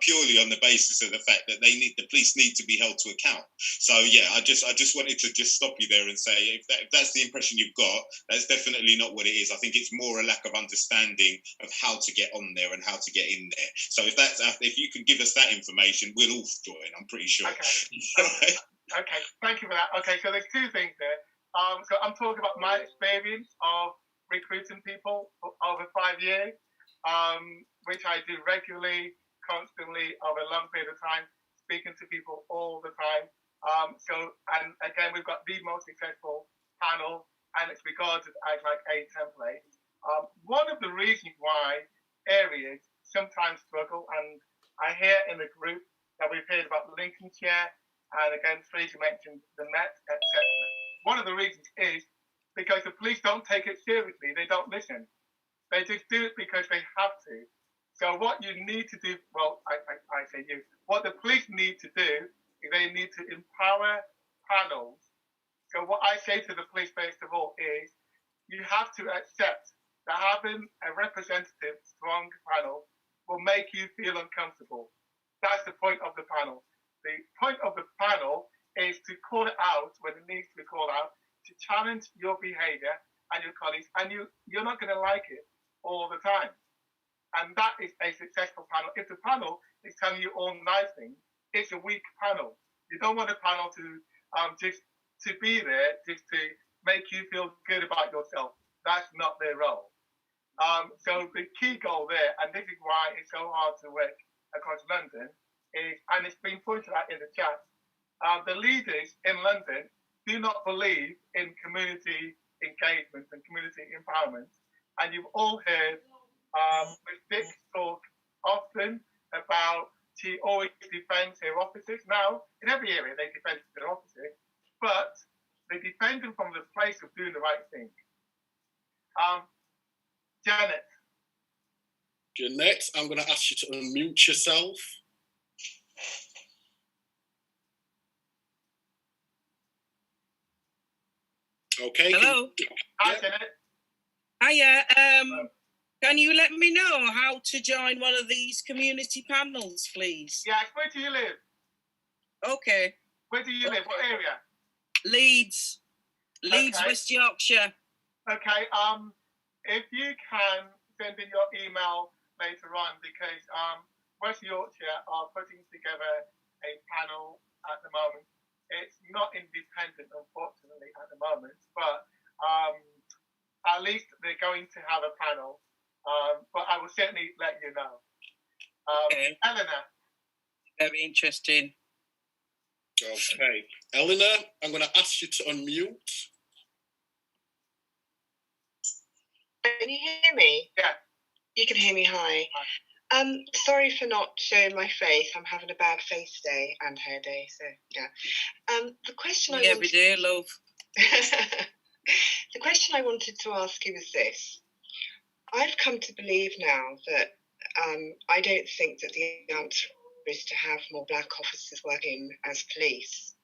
purely on the basis of the fact that the police need to be held to account. So yeah, I just wanted to just stop you there and say, if that's the impression you've got, that's definitely not what it is. I think it's more a lack of understanding of how to get on there and how to get in there. So if you can give us that information, we'll all join, I'm pretty sure. Okay. Okay, thank you for that. Okay, so there's two things there. So I'm talking about my experience of recruiting people for over 5 years, which I do regularly, constantly, over a long period of time, speaking to people all the time. And again, we've got the most successful panel, and it's regarded as like a template. One of the reasons why areas sometimes struggle, and I hear in the group that we've heard about Lincolnshire, and again, Teresa mentioned the Met, etc. One of the reasons is because the police don't take it seriously. They don't listen. They just do it because they have to. So what you need to do, well, I say you, what the police need to do is they need to empower panels. So what I say to the police, first of all, is you have to accept that having a representative, strong panel will make you feel uncomfortable. That's the point of the panel. The point of the panel is to call it out when it needs to be called out, to challenge your behaviour and your colleagues, and you're not going to like it all the time. And that is a successful panel. If the panel is telling you all nice things, it's a weak panel. You don't want a panel to just to be there, just to make you feel good about yourself. That's not their role. So the key goal there, and this is why it's so hard to work across London, is, and it's been pointed out in the chat, the leaders in London do not believe in community engagement and community empowerment. And you've all heard Ms. Dick talk often about she always defends her officers. Now, in every area they defend their officers, but they defend them from the place of doing the right thing. Jeanette, I'm going to ask you to unmute yourself. Okay. Hello. Hi, Jeanette. Hiya. Can you let me know how to join one of these community panels, please? Yes, where do you live? Okay. Where do you live? What area? Leeds, Okay. West Yorkshire. Okay. If you can send in your email later on, because West Yorkshire are putting together a panel at the moment. It's not independent, unfortunately, at the moment, but at least they're going to have a panel. But I will certainly let you know. Okay. Eleanor. Very interesting. Okay. Eleanor, I'm going to ask you to unmute. Can you hear me? Yeah. You can hear me, hi. Sorry for not showing my face. I'm having a bad face day and hair day, so yeah. The question every day, love. The question I wanted to ask you is this. I've come to believe now that I don't think that the answer is to have more black officers working as police.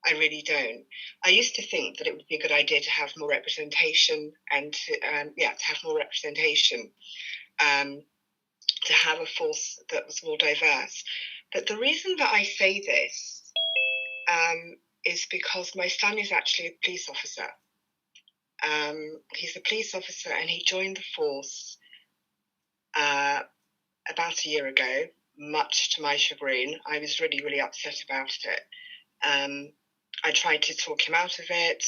I really don't. I used to think that it would be a good idea to have more representation and to have more representation, to have a force that was more diverse. But the reason that I say this is because my son is actually a police officer. He's a police officer and he joined the force about a year ago, much to my chagrin. I was really, really upset about it. I tried to talk him out of it.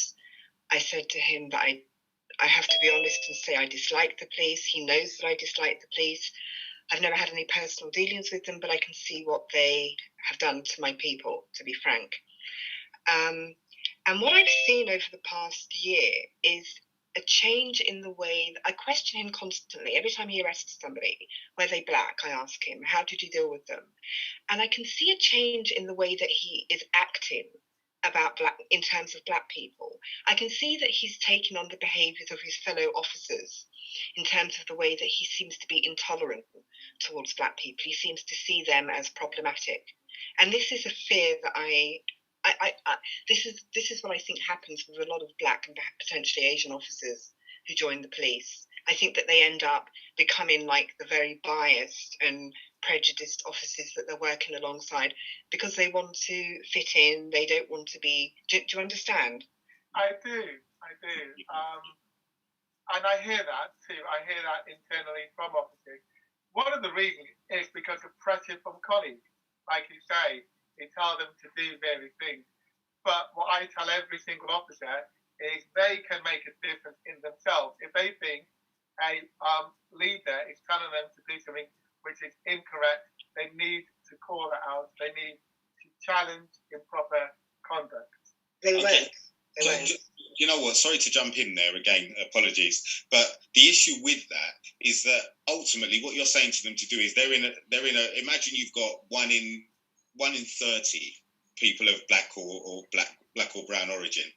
I said to him that I have to be honest and say I dislike the police. He knows that I dislike the police. I've never had any personal dealings with them, but I can see what they have done to my people, to be frank. And what I've seen over the past year is a change in the way that I question him constantly. Every time he arrests somebody, were they black, I ask him, how did you deal with them? And I can see a change in the way that he is acting about black, in terms of black people. I can see that he's taken on the behaviours of his fellow officers in terms of the way that he seems to be intolerant towards black people. He seems to see them as problematic. And this is a fear that this is what I think happens with a lot of black and potentially Asian officers who join the police. I think that they end up becoming like the very biased and prejudiced officers that they're working alongside because they want to fit in. They don't want to be. Do you understand? I do. And I hear that too. I hear that internally from officers. One of the reasons is because of pressure from colleagues. Like you say, they tell them to do various things. But what I tell every single officer is they can make a difference in themselves. If they think a leader is telling them to do something which is incorrect, they need to call it out. They need to challenge improper conduct. They Okay. won't. They won't. You know what? Sorry to jump in there again. Apologies, but the issue with that is that ultimately, what you're saying to them to do is they're in a. Imagine you've got one in 30 people of black or brown origin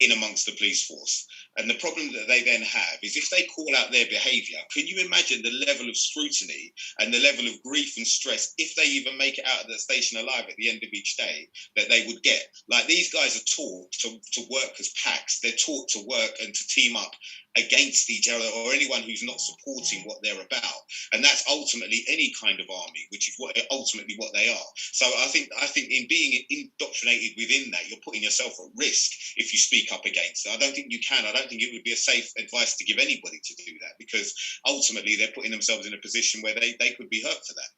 in amongst the police force. And the problem that they then have is if they call out their behaviour, can you imagine the level of scrutiny and the level of grief and stress if they even make it out of the station alive at the end of each day that they would get? Like, these guys are taught to work as packs. They're taught to work and to team up against each other or anyone who's not supporting what they're about. And that's ultimately any kind of army, which is ultimately what they are. So I think in being indoctrinated within that, you're putting yourself at risk if you speak up against it. I don't think you can. I don't think it would be a safe advice to give anybody to do that, because ultimately they're putting themselves in a position where they could be hurt for that.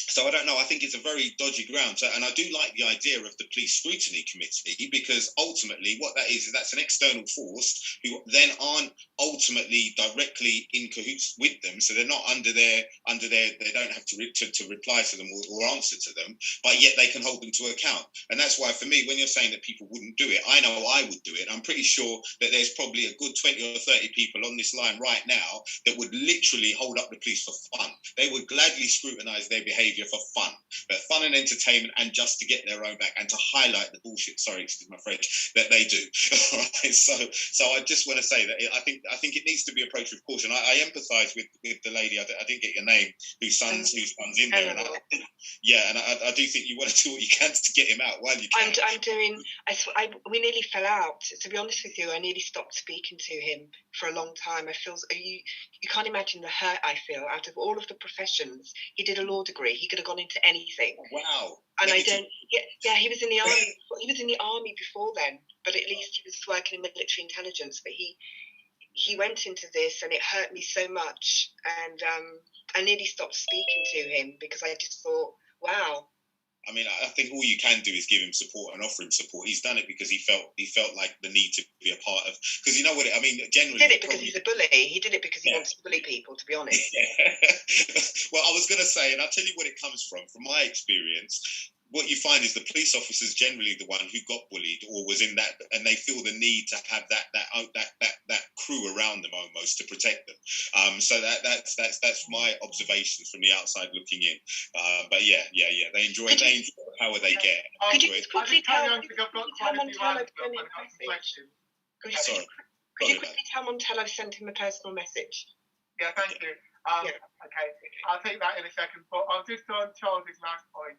So I don't know. I think it's a very dodgy ground. So, and I do like the idea of the police scrutiny committee, because ultimately what that is that's an external force who then aren't ultimately directly in cahoots with them. So they're not under their they don't have to reply to them or answer to them, but yet they can hold them to account. And that's why for me, when you're saying that people wouldn't do it, I know I would do it. I'm pretty sure that there's probably a good 20 or 30 people on this line right now that would literally hold up the police for fun. They would gladly scrutinise their behaviour for fun, but fun and entertainment, and just to get their own back and to highlight the bullshit, sorry, excuse my French, that they do. All right, so I just want to say that I think it needs to be approached with caution. I empathise with the lady, I didn't get your name, whose son's in there, and I do think you want to do what you can to get him out while you can. We nearly fell out. To be honest with you, I nearly stopped speaking to him for a long time. I feel you can't imagine the hurt I feel. Out of all of the professions, he did a law degree. He could have gone into anything. Wow. And I don't. Yeah. He was in the army. He was in the army before then, but at least he was working in military intelligence. But he went into this, and it hurt me so much. And I nearly stopped speaking to him because I just thought, wow. I mean, I think all you can do is give him support and offer him support. He's done it because he felt like the need to be a part of. Because you know what? Generally, he did it because he's a bully. He did it because he wants to bully people. To be honest. Well, I was going to say, and I'll tell you what it comes from my experience. What you find is the police officers generally the one who got bullied or was in that, and they feel the need to have that crew around them almost to protect them. So that's my observations from the outside looking in. But yeah, they enjoy the power they get. Could you quickly tell Montel I've sent him a personal message? Yeah, thank you. Okay, I'll take that in a second. But I'll just on Charles's last point.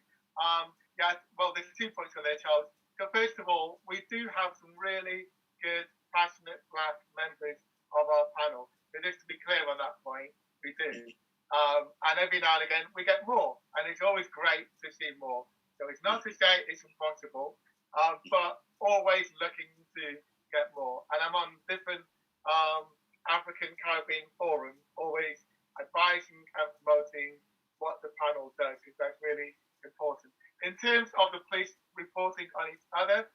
Well, there's 2 points on there, Charles. So first of all, we do have some really good, passionate Black members of our panel. So just to be clear on that point, we do. And every now and again, we get more. And it's always great to see more. So it's not to say it's impossible, but always looking to get more. And I'm on different African Caribbean forums, always advising and promoting what the panel does, because that's really important. In terms of the police reporting on each other,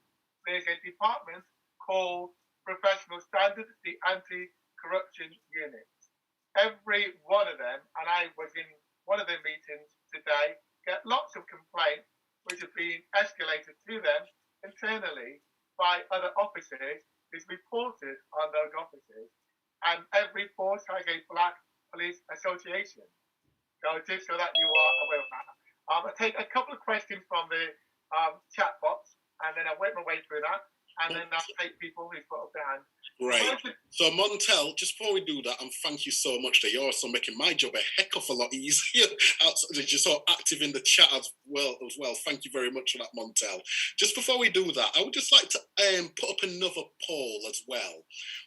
there's a department called Professional Standards, the Anti-Corruption Unit. Every one of them, and I was in one of their meetings today, get lots of complaints which have been escalated to them internally by other officers, is reported on those officers. And every force has a Black Police Association. So just so that you are aware of that. I'll take a couple of questions from the chat box, and then I'll work my way through that, and then I'll take people who've put up their hand. Right. So Montel, just before we do that, and thank you so much that you're also making my job a heck of a lot easier. You're so active in the chat as well. Thank you very much for that, Montel. Just before we do that, I would just like to put up another poll as well.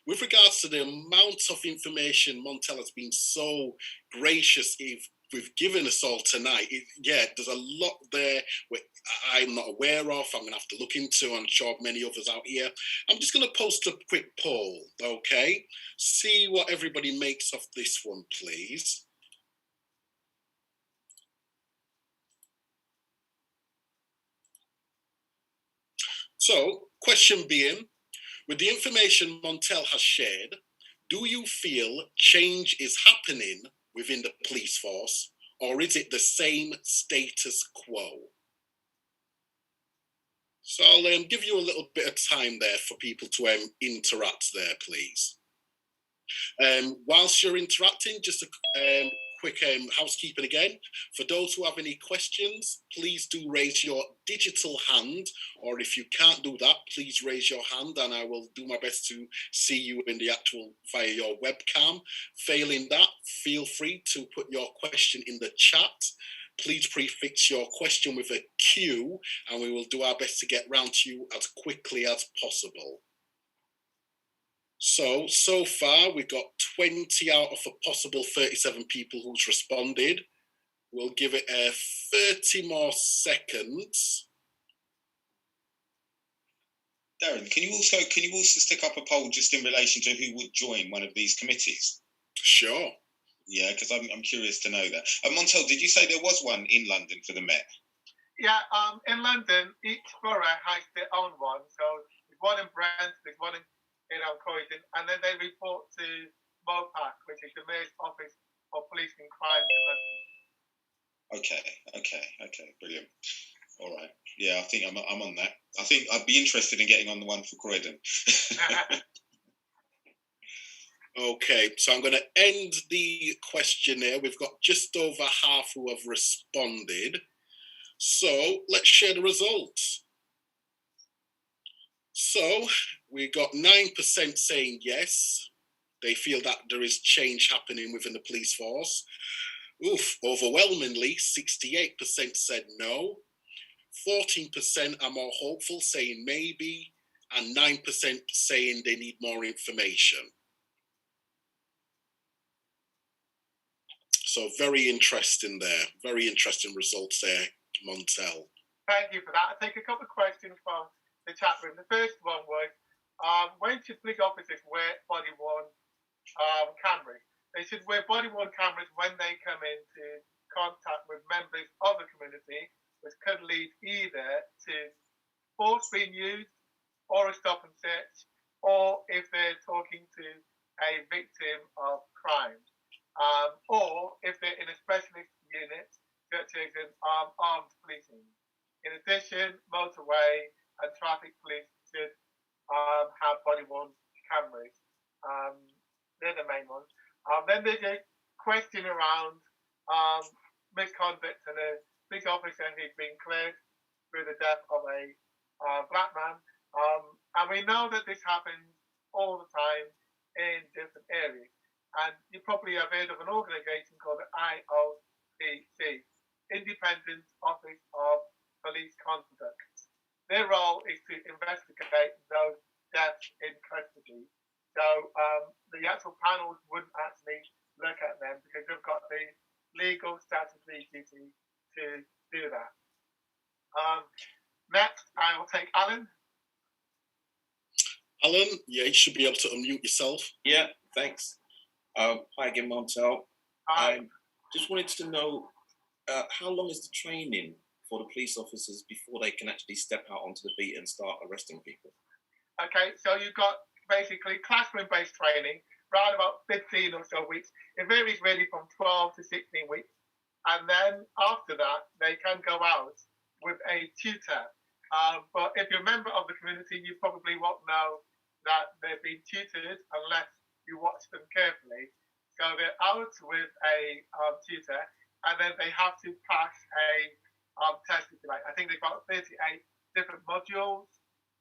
With regards to the amount of information Montel has been so gracious we've given us all tonight. There's a lot there I'm not aware of. I'm going to have to look into. I'm sure many others out here. I'm just going to post a quick poll, okay? See what everybody makes of this one, please. So, question being, with the information Montel has shared, do you feel change is happening within the police force, or is it the same status quo? So I'll give you a little bit of time there for people to interact there, please. Whilst you're interacting, just a quick housekeeping again. For those who have any questions, please do raise your digital hand, or if you can't do that, please raise your hand and I will do my best to see you in the via your webcam. Failing that, feel free to put your question in the chat. Please prefix your question with a Q and we will do our best to get round to you as quickly as possible. So far, we've got 20 out of a possible 37 people who's responded. We'll give it 30 more seconds. Darren, can you also stick up a poll just in relation to who would join one of these committees? Sure. Yeah, because I'm curious to know that. Montel, did you say there was one in London for the Met? Yeah, in London, each borough has their own one. So there's one in Brent, there's one in Croydon, and then they report to MOPAC, which is the Mayor's Office for Police and Crime in London. Okay, brilliant. All right. Yeah, I think I'm on that. I think I'd be interested in getting on the one for Croydon. Okay, so I'm going to end the questionnaire. We've got just over half who have responded. So let's share the results. So we got 9% saying yes. They feel that there is change happening within the police force. Overwhelmingly, 68% said no. 14% are more hopeful, saying maybe, and 9% saying they need more information. So very interesting there. Very interesting results there, Montel. Thank you for that. I'll take a couple of questions from the chat room. The first one was, when should police officers wear body-worn cameras? They should wear body-worn cameras when they come into contact with members of the community, which could lead either to force being used or a stop and search, or if they're talking to a victim of crime, or if they're in a specialist unit, such as an armed policing. In addition, motorway and traffic police should have body-worn cameras. They're the main ones. Then there's a question around misconduct and a police officer who's been cleared through the death of a black man. And we know that this happens all the time in different areas. And you probably have heard of an organisation called the IOPC, Independent Office of Police Conduct. Their role is to investigate those deaths in custody. So the actual panels wouldn't actually look at them because they've got the legal statutory duty to do that. Next, I will take Alan. Alan, yeah, you should be able to unmute yourself. Yeah, thanks. Hi again, Montel. I just wanted to know how long is the training for the police officers before they can actually step out onto the beat and start arresting people? Okay, so you've got basically classroom-based training, around about 15 or so weeks. It varies really from 12 to 16 weeks. And then after that, they can go out with a tutor. But if you're a member of the community, you probably won't know that they've been tutored unless you watch them carefully. So they're out with a tutor, and then they have to pass a test, if you like. I think they've got 38 different modules,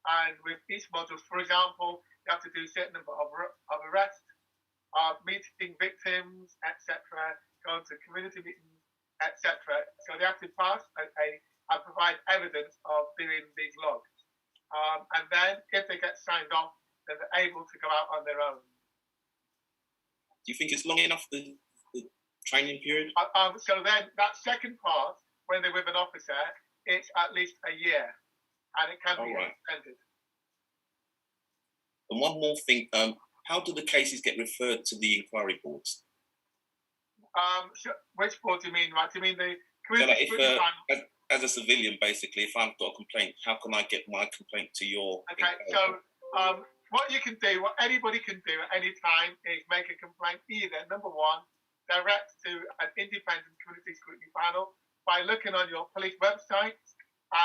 and with each module, for example, you have to do a certain number of arrests, meeting victims, etc., going to community meetings, etc. So they have to pass and provide evidence of doing these logs. And then if they get signed off, then they're able to go out on their own. Do you think it's long enough, the training period? So then that second part, when they're with an officer, it's at least a year, and it can be extended. And one more thing, how do the cases get referred to the inquiry boards? So which board do you mean? Right? Do you mean the community? So like as a civilian, basically, if I've got a complaint, how can I get my complaint to your? Okay, so what you can do, what anybody can do at any time, is make a complaint either, number one, direct to an independent community scrutiny panel by looking on your police website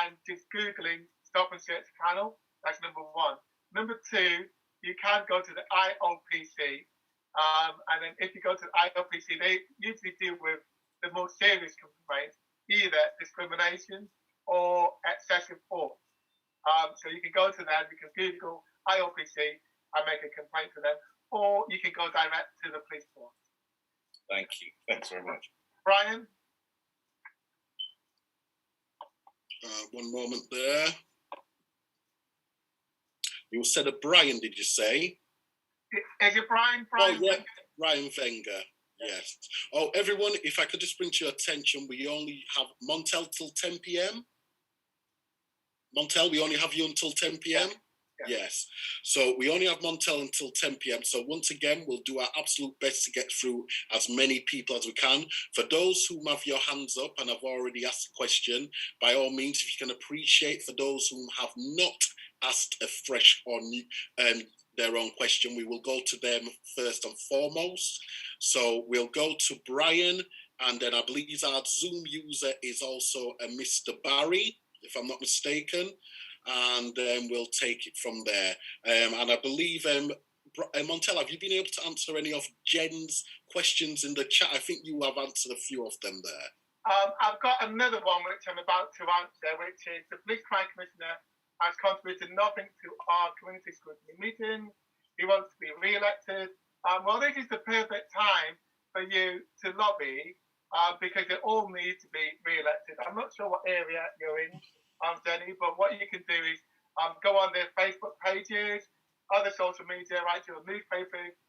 and just Googling Stop and Search panel. That's number one. Number two, you can go to the IOPC. And then if you go to the IOPC, they usually deal with the more serious complaints, either discrimination or excessive force. So you can go to them, you can Google IOPC and make a complaint to them, or you can go direct to the police force. Thank you. Thanks very much. Brian? One moment there. You said a Brian, did you say? Is it Brian? Oh, yeah, Brian Wenger. Yes. Oh, everyone, if I could just bring to your attention, we only have Montel till 10 p.m. Montel, we only have you until 10 p.m. Yeah. Yes. So we only have Montel until 10 p.m. So once again, we'll do our absolute best to get through as many people as we can. For those who have your hands up and have already asked a question, by all means, if you can appreciate for those who have not asked a fresh or new, their own question, we will go to them first and foremost. So we'll go to Brian, and then I believe our Zoom user is also a Mr. Barry, if I'm not mistaken, and then we'll take it from there. And I believe, Montel, have you been able to answer any of Jen's questions in the chat? I think you have answered a few of them there. I've got another one which I'm about to answer, which is the Police Crime Commissioner has contributed nothing to our community scrutiny meeting. He wants to be re-elected. Well, this is the perfect time for you to lobby because they all need to be re-elected. I'm not sure what area you're in, Jenny, but what you can do is go on their Facebook pages, other social media, write to your newspapers,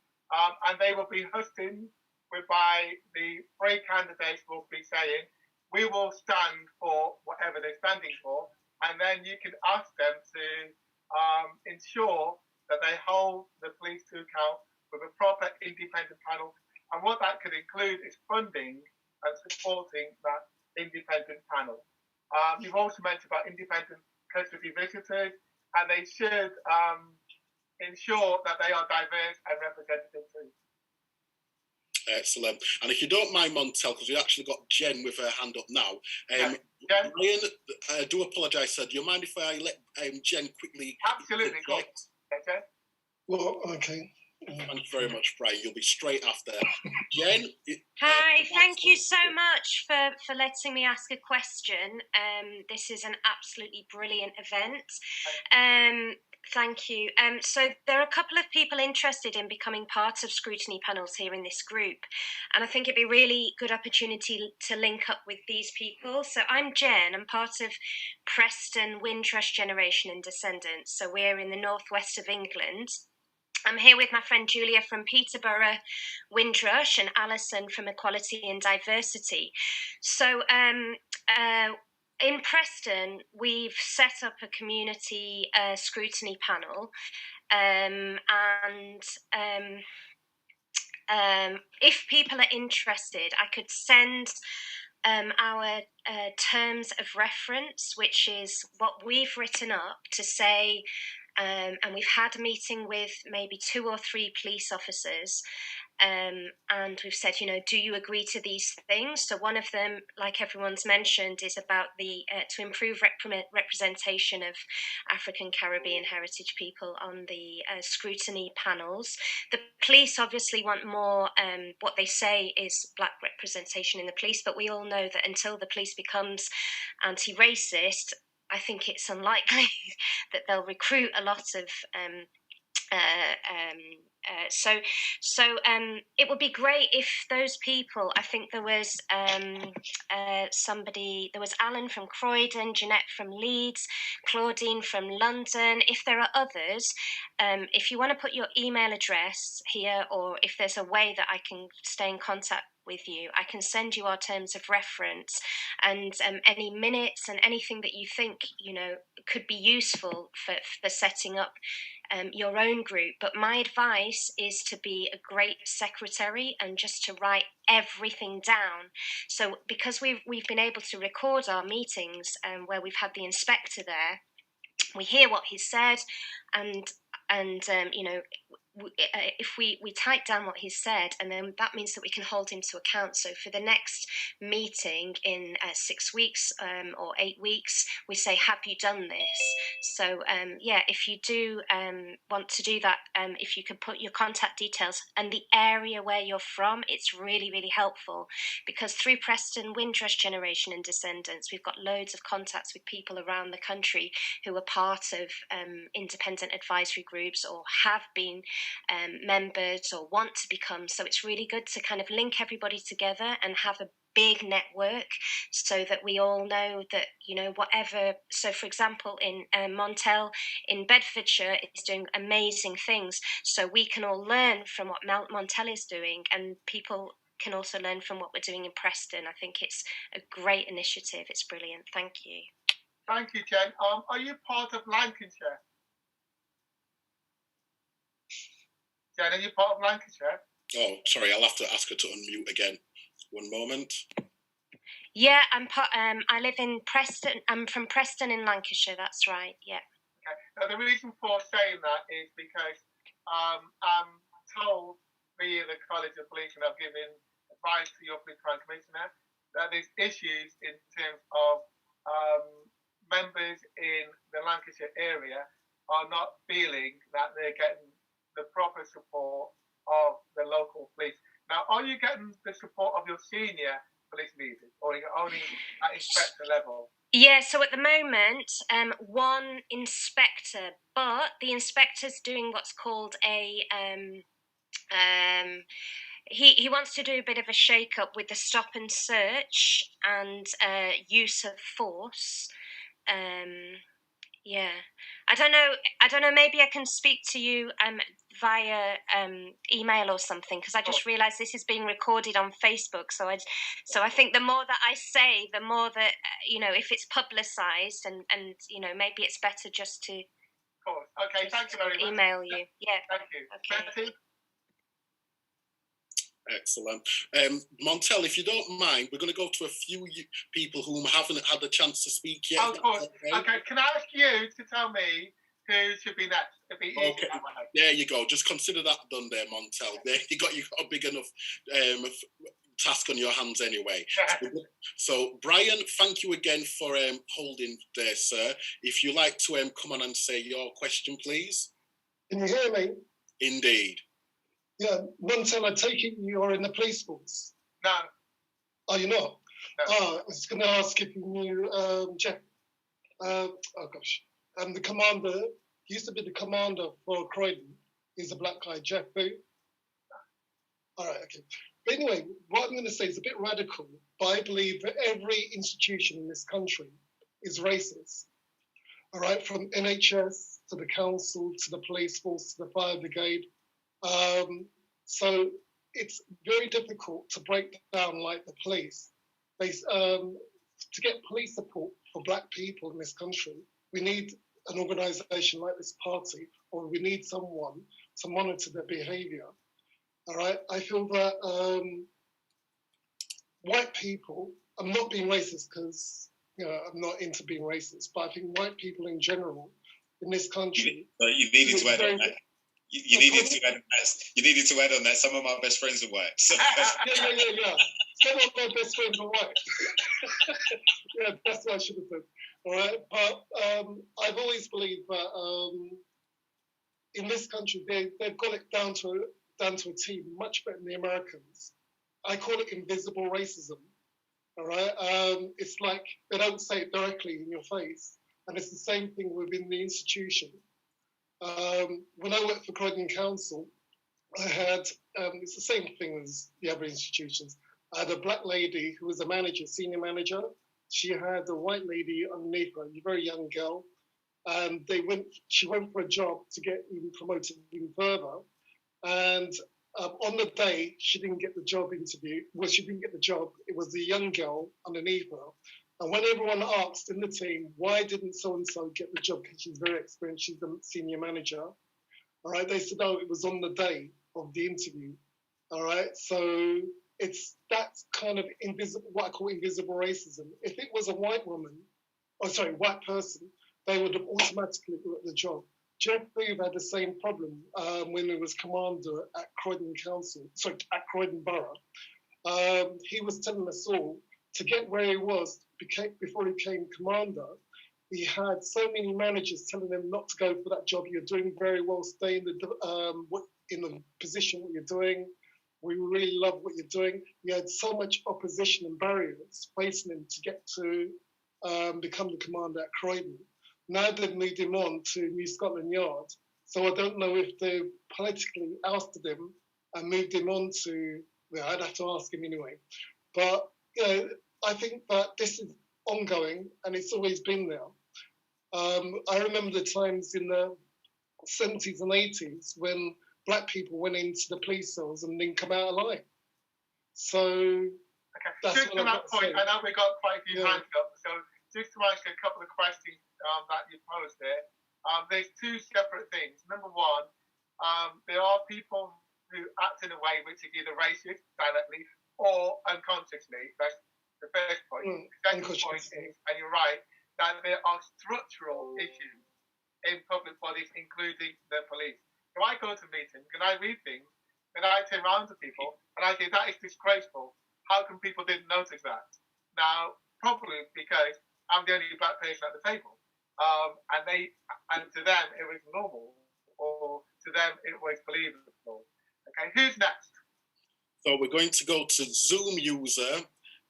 and they will be hustings whereby the three candidates will be saying, we will stand for whatever they're standing for. And then you can ask them to ensure that they hold the police to account with a proper independent panel. And what that could include is funding and supporting that independent panel. You've also mentioned about independent custody visitors, and they should ensure that they are diverse and representative too. Excellent. And if you don't mind, Montel, because we actually got Jen with her hand up now. Jen? Brian, I do apologise, sir. Do you mind if I let Jen quickly... Absolutely. Okay. Well, okay. Thank you very much, Brian. You'll be straight after. Jen? Hi, thank you so much for letting me ask a question. This is an absolutely brilliant event. Thank you. So there are a couple of people interested in becoming part of scrutiny panels here in this group, and I think it'd be a really good opportunity to link up with these people. So I'm Jen. I'm part of Preston Windrush Generation and Descendants. So we're in the northwest of England. I'm here with my friend Julia from Peterborough, Windrush, and Alison from Equality and Diversity. So in Preston, we've set up a community scrutiny panel, and if people are interested, I could send our terms of reference, which is what we've written up to say. And we've had a meeting with maybe 2 or 3 police officers, and we've said, do you agree to these things? So one of them, like everyone's mentioned, is about the to improve representation of African Caribbean heritage people on the scrutiny panels. The police obviously want more, what they say is black representation in the police, but we all know that until the police becomes anti-racist, I think it's unlikely that they'll recruit a lot of. So it would be great if those people. I think there was somebody. There was Alan from Croydon, Jeanette from Leeds, Claudine from London. If there are others, if you want to put your email address here, or if there's a way that I can stay in contact with you, I can send you our terms of reference and any minutes and anything that you think could be useful for setting up your own group. But my advice is to be a great secretary and just to write everything down. So because we've been able to record our meetings where we've had the inspector there, we hear what he said, and if we type down what he said, and then that means that we can hold him to account. So for the next meeting in 6 weeks or 8 weeks, we say, have you done this? So if you do want to do that, if you could put your contact details and the area where you're from, it's really, really helpful, because through Preston Windrush Generation and Descendants, we've got loads of contacts with people around the country who are part of independent advisory groups or have been members or want to become. So it's really good to kind of link everybody together and have a big network, so that we all know that whatever. So for example, in Montel in Bedfordshire is doing amazing things, so we can all learn from what Montel is doing, and people can also learn from what we're doing in Preston. I think it's a great initiative. It's brilliant. Thank you. Thank you, Jen. Are you part of Lancashire? Jen, are you part of Lancashire? Oh, sorry, I'll have to ask her to unmute again. One moment. Yeah, I live in Preston. I'm from Preston in Lancashire. That's right. Yeah. Okay. Now the reason for saying that is because I'm told via the College of Police, and I've given advice to your police crime commissioner, that there's issues in terms of members in the Lancashire area are not feeling that they're getting the proper support of the local police. Now, are you getting the support of your senior police leaders, or are you only at inspector level? Yeah, so at the moment, one inspector, but the inspector's doing what's called a he wants to do a bit of a shake-up with the stop and search and use of force. Yeah, I don't know. Maybe I can speak to you via email or something, because I just realised this is being recorded on Facebook. So I think the more that I say, the more that if it's publicised, and maybe it's better just to. Of course. Okay. Thank you very much. Email you. Yeah. Thank you. Okay. Betty? Excellent. Montel, if you don't mind, we're going to go to a few people whom haven't had a chance to speak yet. Of course. Okay. Can I ask you to tell me who should be next? Okay. There you go. Just consider that done there, Montel. There you got a big enough task on your hands anyway. So, Brian, thank you again for holding there, sir. If you like to come on and say your question, please. Can you hear me? Indeed. Yeah, Montel, I take it you're in the police force. No. Are you not? No. Oh, I was going to ask if you knew Jeff. The commander, he used to be the commander for Croydon. He's a black guy, Jeff Boo. All right, okay. But anyway, what I'm going to say is a bit radical, but I believe that every institution in this country is racist. All right, from NHS to the council to the police force to the fire brigade. So it's very difficult to break down like the police. To get police support for black people in this country, we need an organisation like this party, or we need someone to monitor their behaviour. All right, I feel that white people, I'm not being racist because I'm not into being racist, but I think white people in general in this country. You needed to add on that. You needed to add on that. Some of my best friends are white. So. yeah. Some of my best friends are white. Yeah, that's what I should have said. All right, but I've always believed that in this country they've got it down to a T, much better than the Americans. I call it invisible racism. All right, it's like they don't say it directly in your face, and it's the same thing within the institution. When I worked for Croydon Council, I had, it's the same thing as the other institutions. I had a black lady who was a manager, senior manager. She had a white lady underneath her, a very young girl. She went for a job to get even promoted even further. And on the day, she didn't get the job interview. Well, she didn't get the job. It was the young girl underneath her. And when everyone asked in the team, why didn't so-and-so get the job? Because she's very experienced, she's the senior manager. All right, they said, oh, it was on the day of the interview. All right, so that's kind of invisible, what I call invisible racism. If it was a white person, they would have automatically got the job. Jeff Booth had the same problem when he was commander at Croydon Borough. He was telling us all to get where he was before he became commander. He had so many managers telling him not to go for that job. You're doing very well. Stay in the position what you're doing. We really love what you're doing. He had so much opposition and barriers facing him to get to become the commander at Croydon. Now they've moved him on to New Scotland Yard. So I don't know if they've politically ousted him and moved him on to, well, I'd have to ask him anyway. But I think that this is ongoing and it's always been there. I remember the times in the 70s and 80s when black people went into the police cells and didn't come out alive. So that's just what to that point, I know we got quite a few hands up, so just to ask a couple of questions that you posed there. There's two separate things. Number one, there are people who act in a way which is either racist directly or unconsciously. That's the first point. The second point is, and you're right, that there are structural issues in public bodies, including the police. So I go to meetings and I read things and I turn around to people and I say, that is disgraceful. How come people didn't notice that? Now, probably because I'm the only black person at the table. And to them it was normal, or to them it was believable. Okay, who's next? So we're going to go to Zoom user.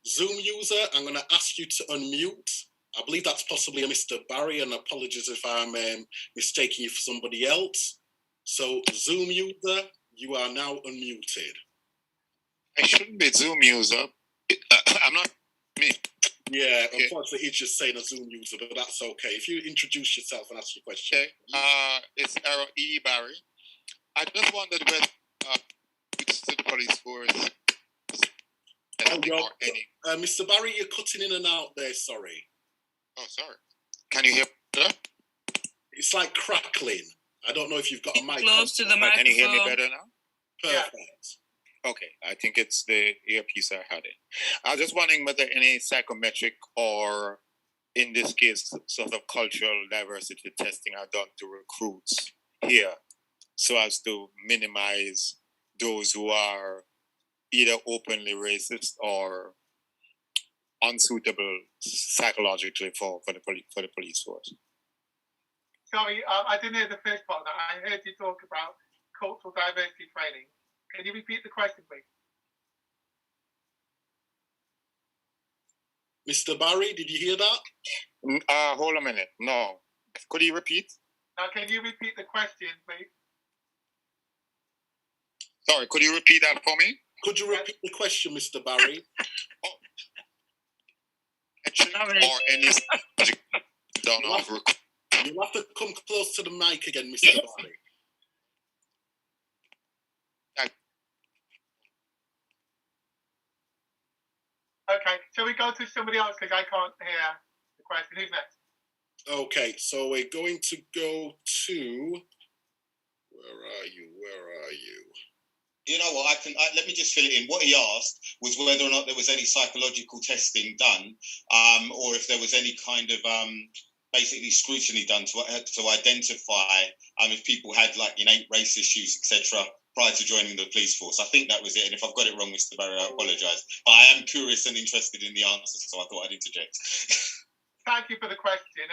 Zoom user, I'm going to ask you to unmute. I believe that's possibly a Mr. Barry, and apologies if I'm mistaking you for somebody else. So Zoom user, you are now unmuted. I shouldn't be Zoom user. I'm not me. Yeah, okay. Unfortunately, he's just saying a Zoom user, but that's okay. If you introduce yourself and ask your question. Okay. It's Errol E. Barry. I just wondered whether which the police force or any. Mr. Barry, you're cutting in and out there, sorry. Oh, sorry. Can you hear better? It's like crackling. I don't know if you've got a mic. Close to the microphone. Can you hear me better now? Perfect. Yeah. Okay, I think it's the earpiece I had in. I was just wondering whether any psychometric or, in this case, sort of cultural diversity testing are done to recruits here so as to minimize those who are either openly racist or unsuitable psychologically for the police force. Sorry, I didn't hear the first part of that. I heard you talk about cultural diversity training. Can you repeat the question, please? Mr. Barry, did you hear that? Hold a minute. No. Could you repeat? Now, can you repeat the question, please? Sorry, could you repeat that for me? Could you repeat the question, Mr. Barry? Or any done off record. You'll have to come close to the mic again, Mr. Barry. Okay, shall we go to somebody else because I can't hear the question? Who's next? Okay, so we're going to go to. Where are you? You know what? Let me just fill it in. What he asked was whether or not there was any psychological testing done, or if there was any kind of basically scrutiny done to identify if people had like innate race issues, etc., prior to joining the police force. I think that was it. And if I've got it wrong, Mr. Barry, I apologise. But I am curious and interested in the answer, so I thought I'd interject. Thank you for the question.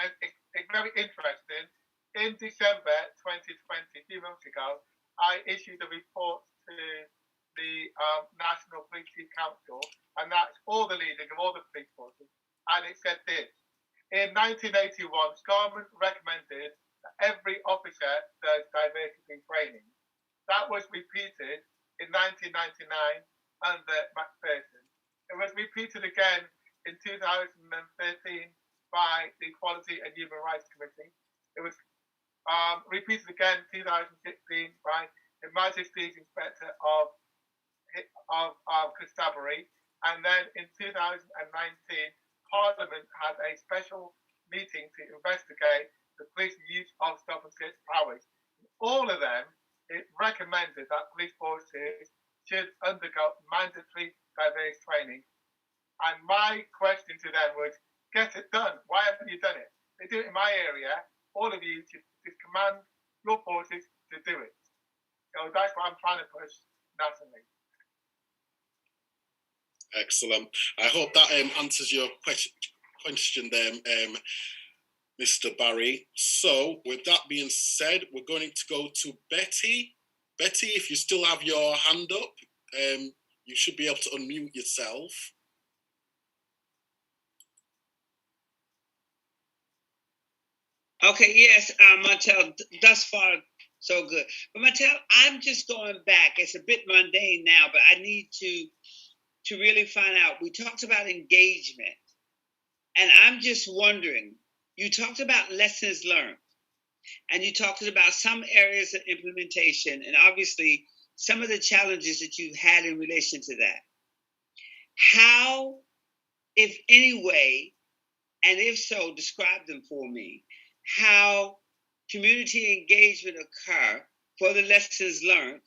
It's very interesting. In December 2020, a few months ago, I issued a report to the National Police Chief Council, and that's all the leaders of all the police forces. And it said this: in 1981, Scarman recommended that every officer does diversity training. That was repeated in 1999 under McPherson. It was repeated again in 2013 by the Equality and Human Rights Committee. It was repeated again in 2016 by the Majesty's Inspector of Constabulary. And then in 2019, Parliament had a special meeting to investigate the police use of stop and search powers. All of them, it recommended that police forces should undergo mandatory diverse training. And my question to them was, get it done. Why haven't you done it? They do it in my area. All of you should just command your forces to do it. So that's what I'm trying to push nationally. Excellent. I hope that answers your question there, Mr. Barry. So with that being said, we're going to go to Betty. Betty, if you still have your hand up, you should be able to unmute yourself. Okay, yes, Montel, thus far, so good. But Montel, I'm just going back. It's a bit mundane now, but I need to really find out. We talked about engagement, and I'm just wondering, you talked about lessons learned, and you talked about some areas of implementation, and obviously some of the challenges that you had in relation to that. How, if any way, and if so, describe them for me, how community engagement occur for the lessons learned,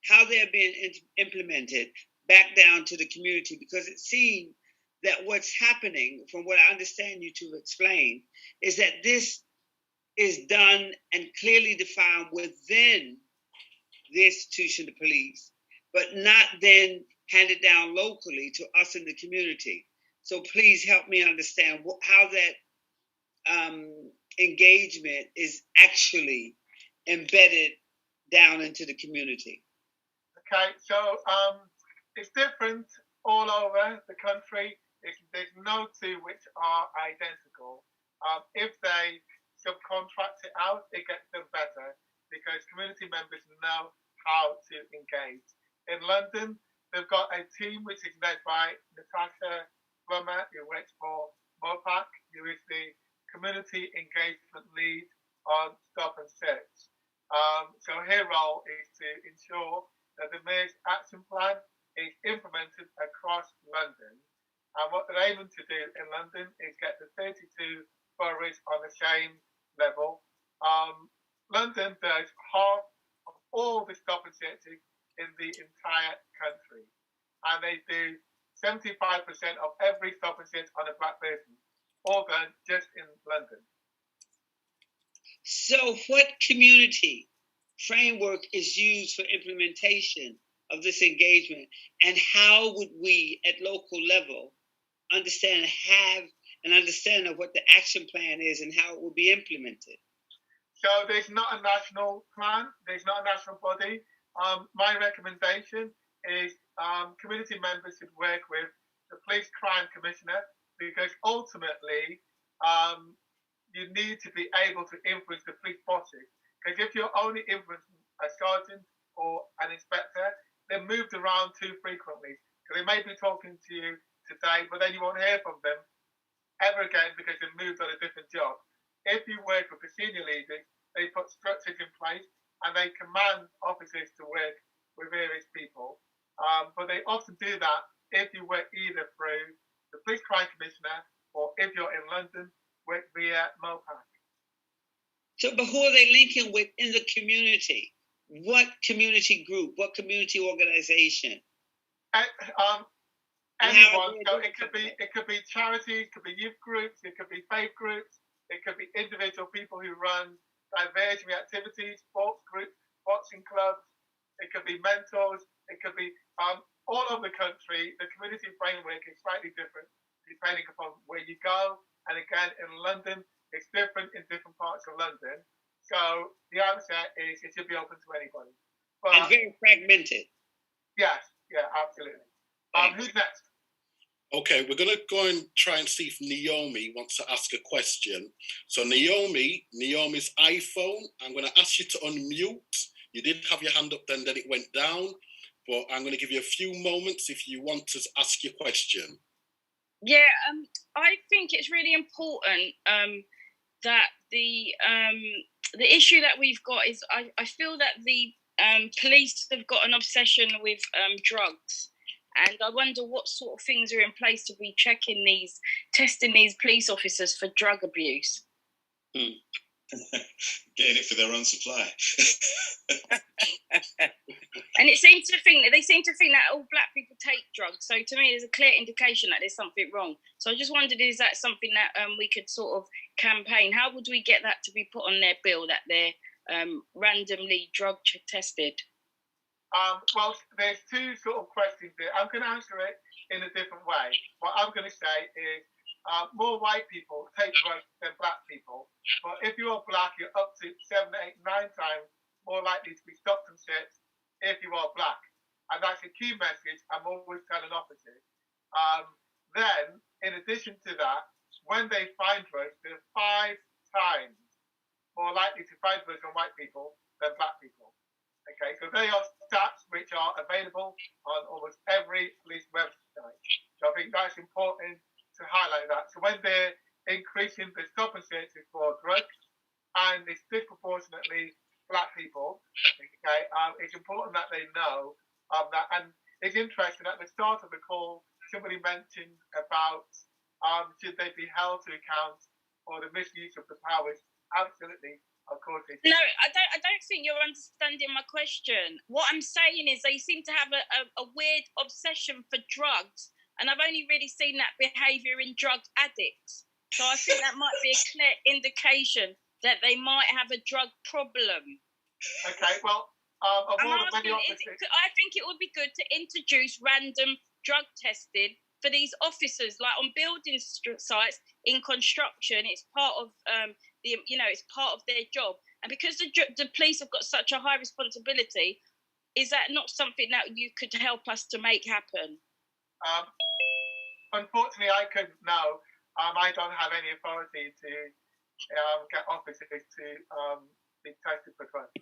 how they're being implemented back down to the community, because it seems that what's happening, from what I understand you to explain, is that this is done and clearly defined within the institution of police, but not then handed down locally to us in the community. So please help me understand how that engagement is actually embedded down into the community. Okay, so it's different all over the country. There's no two which are identical. If they subcontract it out, it gets them better because community members know how to engage. In London, they've got a team which is led by Natasha Plummer, who works for MOPAC, who is the community engagement lead on stop and search. So her role is to ensure that the Mayor's action plan is implemented across London. And what they're aiming to do in London is get the 32 boroughs on the same level. London does half of all the stop and searches in the entire country. And they do 75% of every stop and search on a black person, all done just in London. So what community framework is used for implementation of this engagement, and how would we at local level have an understanding of what the action plan is and how it will be implemented? So there's not a national plan, there's not a national body. my recommendation is community members should work with the police crime commissioner, because ultimately you need to be able to influence the police bosses. Because if you're only influencing a sergeant or an inspector, they're moved around too frequently. Because they may be talking to you today, but then you won't hear from them ever again because they've moved on a different job. If you work with the senior leaders, they put structures in place and they command officers to work with various people. But they often do that if you work either through the police crime commissioner or if you're in London, work via MOPAC. So, but who are they linking with in the community? What community group? What community organization? Anyone. So it could be charities, it could be youth groups, it could be faith groups, it could be individual people who run diversionary activities, sports groups, boxing clubs, it could be mentors, it could be all over the country. The community framework is slightly different depending upon where you go. And again, in London, it's different in different parts of London. So the answer is it should be open to anybody. But, and very fragmented. Yes, yeah, absolutely. Who's next? Okay, we're going to go and try and see if Naomi wants to ask a question. So Naomi's iPhone, I'm going to ask you to unmute. You did have your hand up then it went down. But I'm going to give you a few moments if you want to ask your question. Yeah, I think it's really important that the issue that we've got is I feel that the police have got an obsession with drugs, and I wonder what sort of things are in place to be testing these police officers for drug abuse. Getting it for their own supply. And they seem to think that all black people take drugs. So to me, there's a clear indication that there's something wrong. So I just wondered, is that something that we could sort of campaign? How would we get that to be put on their bill, that they're randomly drug tested? Well, there's two sort of questions there. I'm going to answer it in a different way. What I'm going to say is more white people take drugs than black people. But if you're black, you're up to 7, 8, 9 times more likely to be stopped and searched if you are black. And that's a key message I'm always telling officers. Then, in addition to that, when they find drugs, they're 5 times more likely to find drugs on white people than black people. Okay, so they are stats which are available on almost every police website. So I think that's important to highlight that. So when they're increasing the stop and searches for drugs, and it's disproportionately black people, okay, it's important that they know that. And it's interesting, at the start of the call, somebody mentioned about should they be held to account for the misuse of the powers? Absolutely, of course. No, I don't think you're understanding my question. What I'm saying is they seem to have a weird obsession for drugs, and I've only really seen that behaviour in drug addicts. So I think that might be a clear indication that they might have a drug problem. Okay, well, I think it would be good to introduce random drug testing for these officers, like on building sites in construction. It's part of it's part of their job, and because the police have got such a high responsibility, is that not something that you could help us to make happen? Unfortunately, I couldn't. No, I don't have any authority to get officers to be tested for drugs.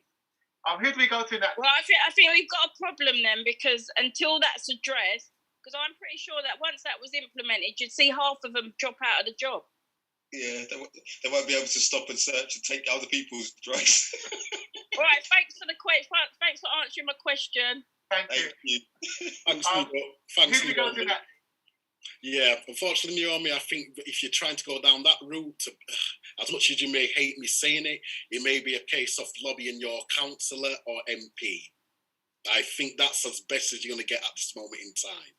Who do we go to next? Well, I think we've got a problem then, because until that's addressed, because I'm pretty sure that once that was implemented, you'd see half of them drop out of the job. Yeah, they won't be able to stop and search and take other people's drugs. All right, thanks for answering my question. Thank you. Thanks, who do we go to next? Yeah, unfortunately, Naomi, I think if you're trying to go down that route, as much as you may hate me saying it, it may be a case of lobbying your councillor or MP. I think that's as best as you're going to get at this moment in time.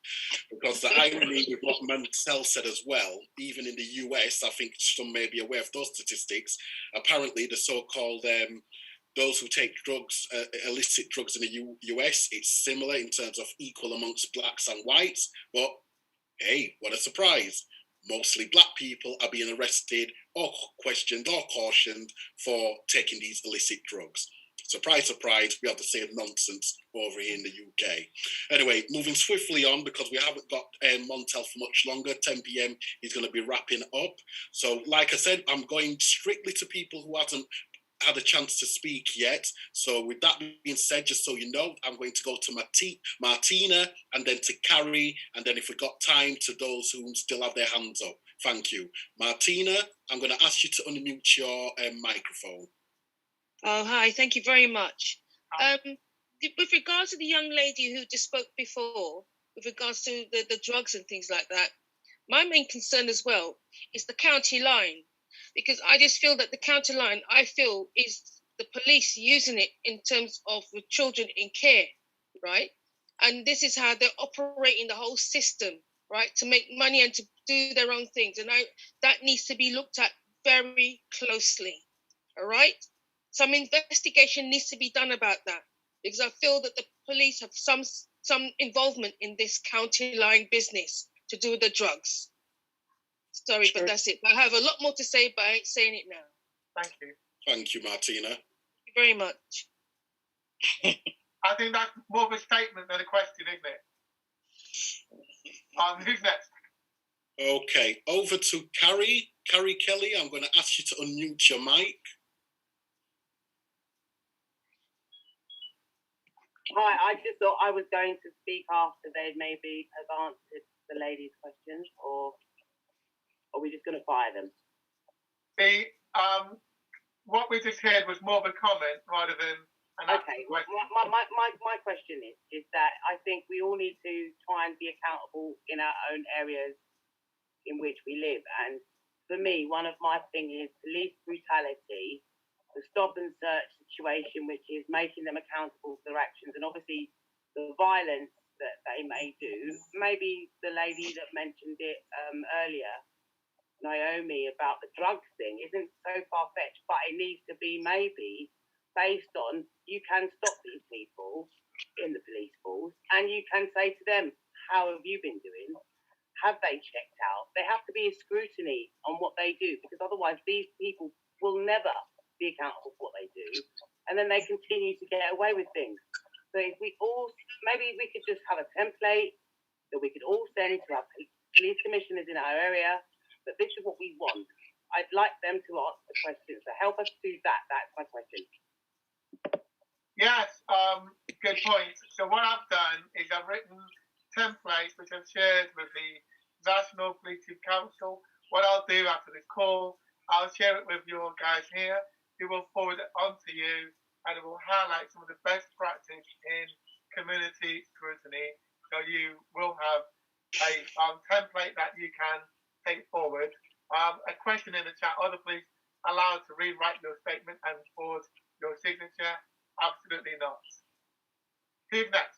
Because the irony with what Mansell said as well, even in the US, I think some may be aware of those statistics, apparently the so-called those who take drugs, illicit drugs in the US, it's similar in terms of equal amongst blacks and whites, but hey, what a surprise. Mostly black people are being arrested or questioned or cautioned for taking these illicit drugs. Surprise, surprise, we have the same nonsense over here in the UK. Anyway, moving swiftly on because we haven't got Montel for much longer. 10 p.m. he's going to be wrapping up. So, like I said, I'm going strictly to people who hasn't had a chance to speak yet. So with that being said, just so you know, I'm going to go to Martina and then to Carrie, and then if we've got time, to those who still have their hands up. Thank you. Martina, I'm going to ask you to unmute your microphone. Oh, hi. Thank you very much. With regards to the young lady who just spoke before, with regards to the drugs and things like that, my main concern as well is the county line. Because I just feel that the county line, I feel, is the police using it in terms of with children in care, right? And this is how they're operating the whole system, right? To make money and to do their own things. And that needs to be looked at very closely, all right? Some investigation needs to be done about that, because I feel that the police have some involvement in this county line business to do with the drugs. Sorry, but that's it. I have a lot more to say, but I ain't saying it now. Thank you. Thank you, Martina. Thank you very much. I think that's more of a statement than a question, isn't it? Who's next? Okay, over to Carrie. Carrie Kelly, I'm going to ask you to unmute your mic. Hi, I just thought I was going to speak after they maybe have answered the lady's questions, or are we just going to fire them? What we just heard was more of a comment rather than an okay. My question is that I think we all need to try and be accountable in our own areas in which we live. And for me, one of my things is police brutality, the stop and search situation, which is making them accountable for their actions, and obviously the violence that they may do. Maybe the lady that mentioned it earlier, Naomi, about the drugs thing isn't so far-fetched, but it needs to be maybe based on you can stop these people in the police force and you can say to them, how have you been doing? Have they checked out? There have to be a scrutiny on what they do, because otherwise these people will never be accountable for what they do, and then they continue to get away with things. So if we all, maybe we could just have a template that we could all send to our police commissioners in our area, but this is what we want. I'd like them to ask the questions. So help us do that. That's my question. Yes, good point. So what I've done is I've written templates which I've shared with the National Policing Council. What I'll do after this call, I'll share it with your guys here. We will forward it on to you, and it will highlight some of the best practice in community scrutiny. So you will have a template that you can take forward. A question in the chat: are the police allowed to rewrite your statement and forward your signature? Absolutely not. Who's next?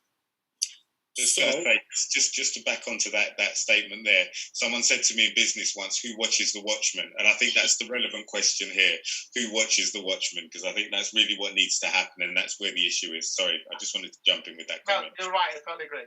Just to back onto that statement there, someone said to me in business once, who watches the Watchmen? And I think that's the relevant question here. Who watches the Watchmen? Because I think that's really what needs to happen, and that's where the issue is. Sorry, I just wanted to jump in with that comment. No, you're right, I totally agree.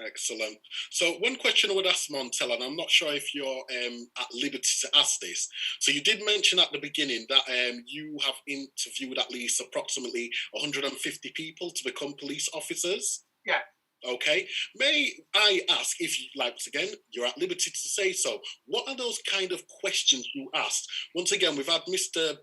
Excellent. So one question I would ask Montel, and I'm not sure if you're at liberty to ask this. So you did mention at the beginning that you have interviewed at least approximately 150 people to become police officers. Yeah. Okay. May I ask, if you, like, again, you're at liberty to say so, what are those kind of questions you asked? Once again, we've had Mr.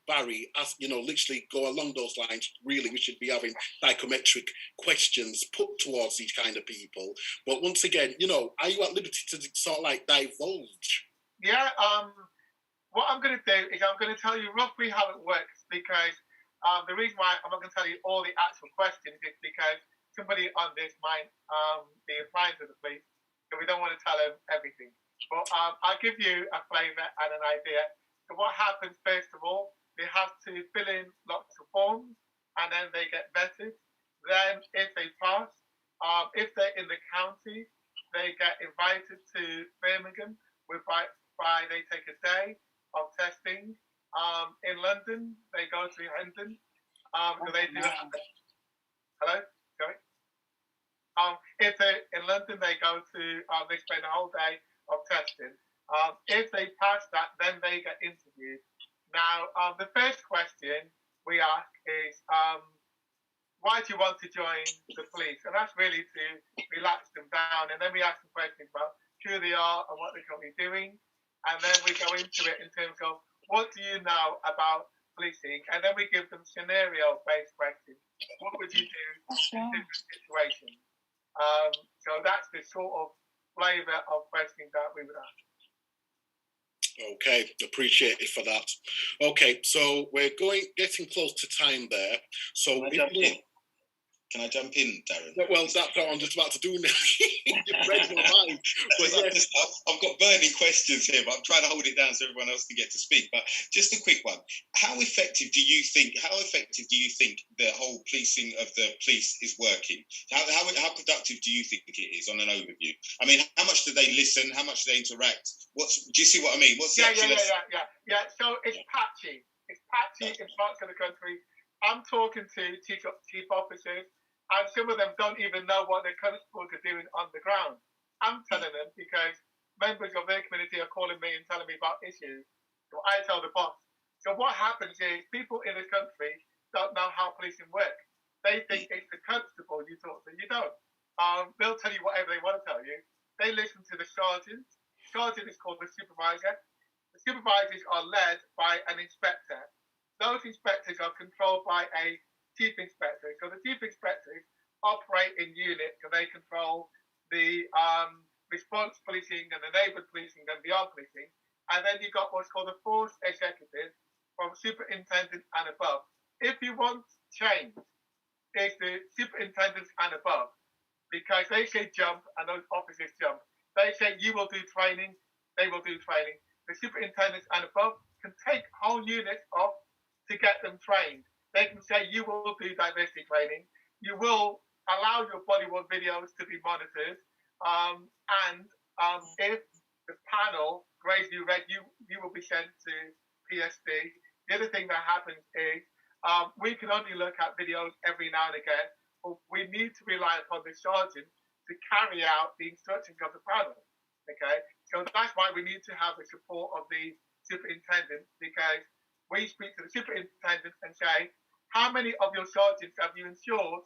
Barry ask, literally go along those lines. Really, we should be having psychometric questions put towards these kind of people. But once again, are you at liberty to sort of like divulge? Yeah. What I'm going to do is I'm going to tell you roughly how it works, because the reason why I'm not going to tell you all the actual questions is because somebody on this might be applying to the police, so we don't want to tell them everything. But I'll give you a flavour and an idea. So what happens, first of all, they have to fill in lots of forms, and then they get vetted. Then if they pass, if they're in the county, they get invited to Birmingham, whereby they take a day of testing. In London, they go to Hendon. So they do. Hello? Sorry? If they're in London, they go to, they spend a whole day of testing. If they pass that, then they get interviewed. Now, the first question we ask why do you want to join the police? And that's really to relax them down. And then we ask them questions about who they are and what they're currently doing. And then we go into it in terms of what do you know about policing? And then we give them scenario-based questions. What would you do in different situations? So that's the sort of flavour of questions that we would ask. Okay, appreciate it for that. Okay, so we're getting close to time there. So Can I jump in, Darren? Well, that's what I'm just about to do now. You've read my mind. But yes. I've got burning questions here, but I'm trying to hold it down so everyone else can get to speak. But just a quick one: How effective do you think the whole policing of the police is working? How productive do you think it is on an overview? I mean, how much do they listen? How much do they interact? Do you see what I mean? What's the Yeah. So it's patchy. It's patchy in parts of the country. I'm talking to chief officers, and some of them don't even know what their constables are doing on the ground. I'm telling them because members of their community are calling me and telling me about issues. So I tell the boss. So what happens is people in this country don't know how policing works. They think it's the constable you talk to. You don't. They'll tell you whatever they want to tell you. They listen to the sergeant. Sergeant is called the supervisor. The supervisors are led by an inspector. Those inspectors are controlled by a chief inspector. So the chief inspectors operate in units, and they control the response policing and the neighbourhood policing and beyond policing. And then you've got what's called a force executive from superintendent and above. If you want change, it's the superintendents and above, because they say jump and those officers jump. They say you will do training, they will do training. The superintendents and above can take whole units off to get them trained. They can say you will do diversity training, you will allow your bodywork videos to be monitored, and if the panel grades you red, you will be sent to PSD. The other thing that happens is we can only look at videos every now and again, but we need to rely upon the sergeant to carry out the instructions of the panel. Okay, so that's why we need to have the support of the superintendent, because we speak to the superintendent and say, how many of your sergeants have you ensured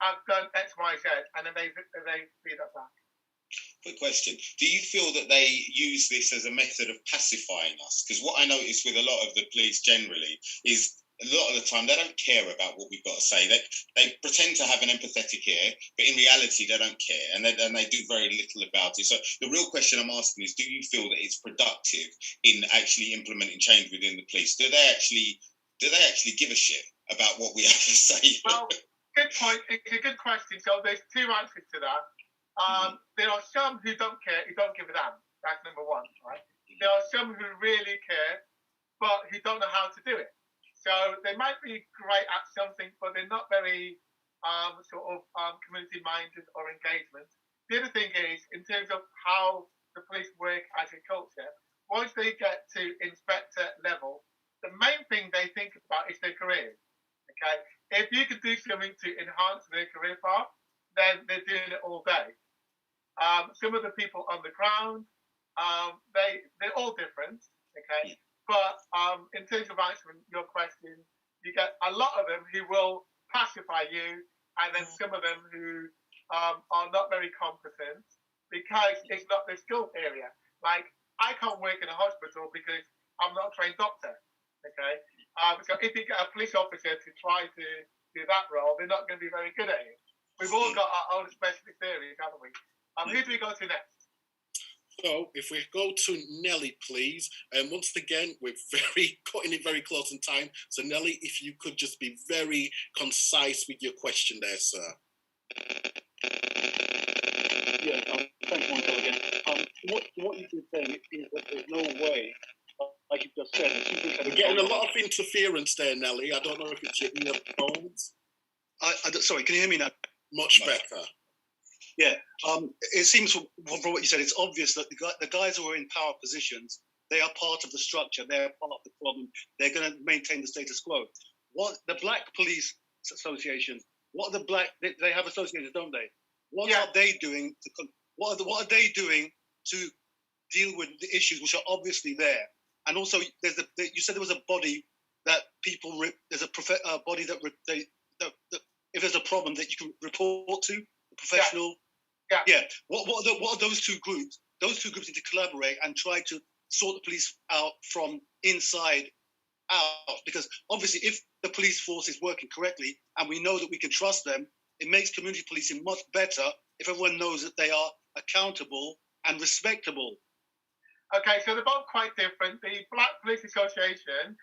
have done X, Y, Z? And then they feed us back. Quick question. Do you feel that they use this as a method of pacifying us? Because what I notice with a lot of the police generally is a lot of the time they don't care about what we've got to say. They pretend to have an empathetic ear, but in reality they don't care, and they do very little about it. So the real question I'm asking is, do you feel that it's productive in actually implementing change within the police? Do they actually give a shit about what we have to say? Well, good point. It's a good question. So there's two answers to that. There are some who don't care, who don't give a damn. That's number one, right? There are some who really care, but who don't know how to do it. So they might be great at something, but they're not very community minded or engagement. The other thing is, in terms of how the police work as a culture, once they get to inspector level, the main thing they think about is their career. Okay, if you could do something to enhance their career path, then they're doing it all day. Some of the people on the ground, they're all different. Okay. But in terms of answering your question, you get a lot of them who will pacify you, and then some of them who are not very competent because it's not their skill area. Like, I can't work in a hospital because I'm not a trained doctor. Okay, so if you get a police officer to try to do that role, they're not going to be very good at it. We've all got our own specialist areas, haven't we? Who do we go to next? So if we go to Nelly, please. And once again, we're cutting it very close in time. So Nelly, if you could just be very concise with your question there, sir. Yeah, thanks, Michael, again. What you've been saying is that there's no way, like you just said, we're getting a lot of interference there, Nelly. I don't know if it's your earphones. Sorry, can you hear me now? Much better. Yeah, it seems from what you said, it's obvious that the guys who are in power positions, they are part of the structure, they're part of the problem, they're going to maintain the status quo. What the Black Police Association, they have associations, don't they? What are they doing? What are they doing to deal with the issues which are obviously there? And also, you said there was a body that people rip. There's a body that if there's a problem that you can report to a professional. Yeah. What are those two groups? Those two groups need to collaborate and try to sort the police out from inside out. Because obviously, if the police force is working correctly and we know that we can trust them, it makes community policing much better if everyone knows that they are accountable and respectable. Okay, so they're both quite different. The Black Police Association,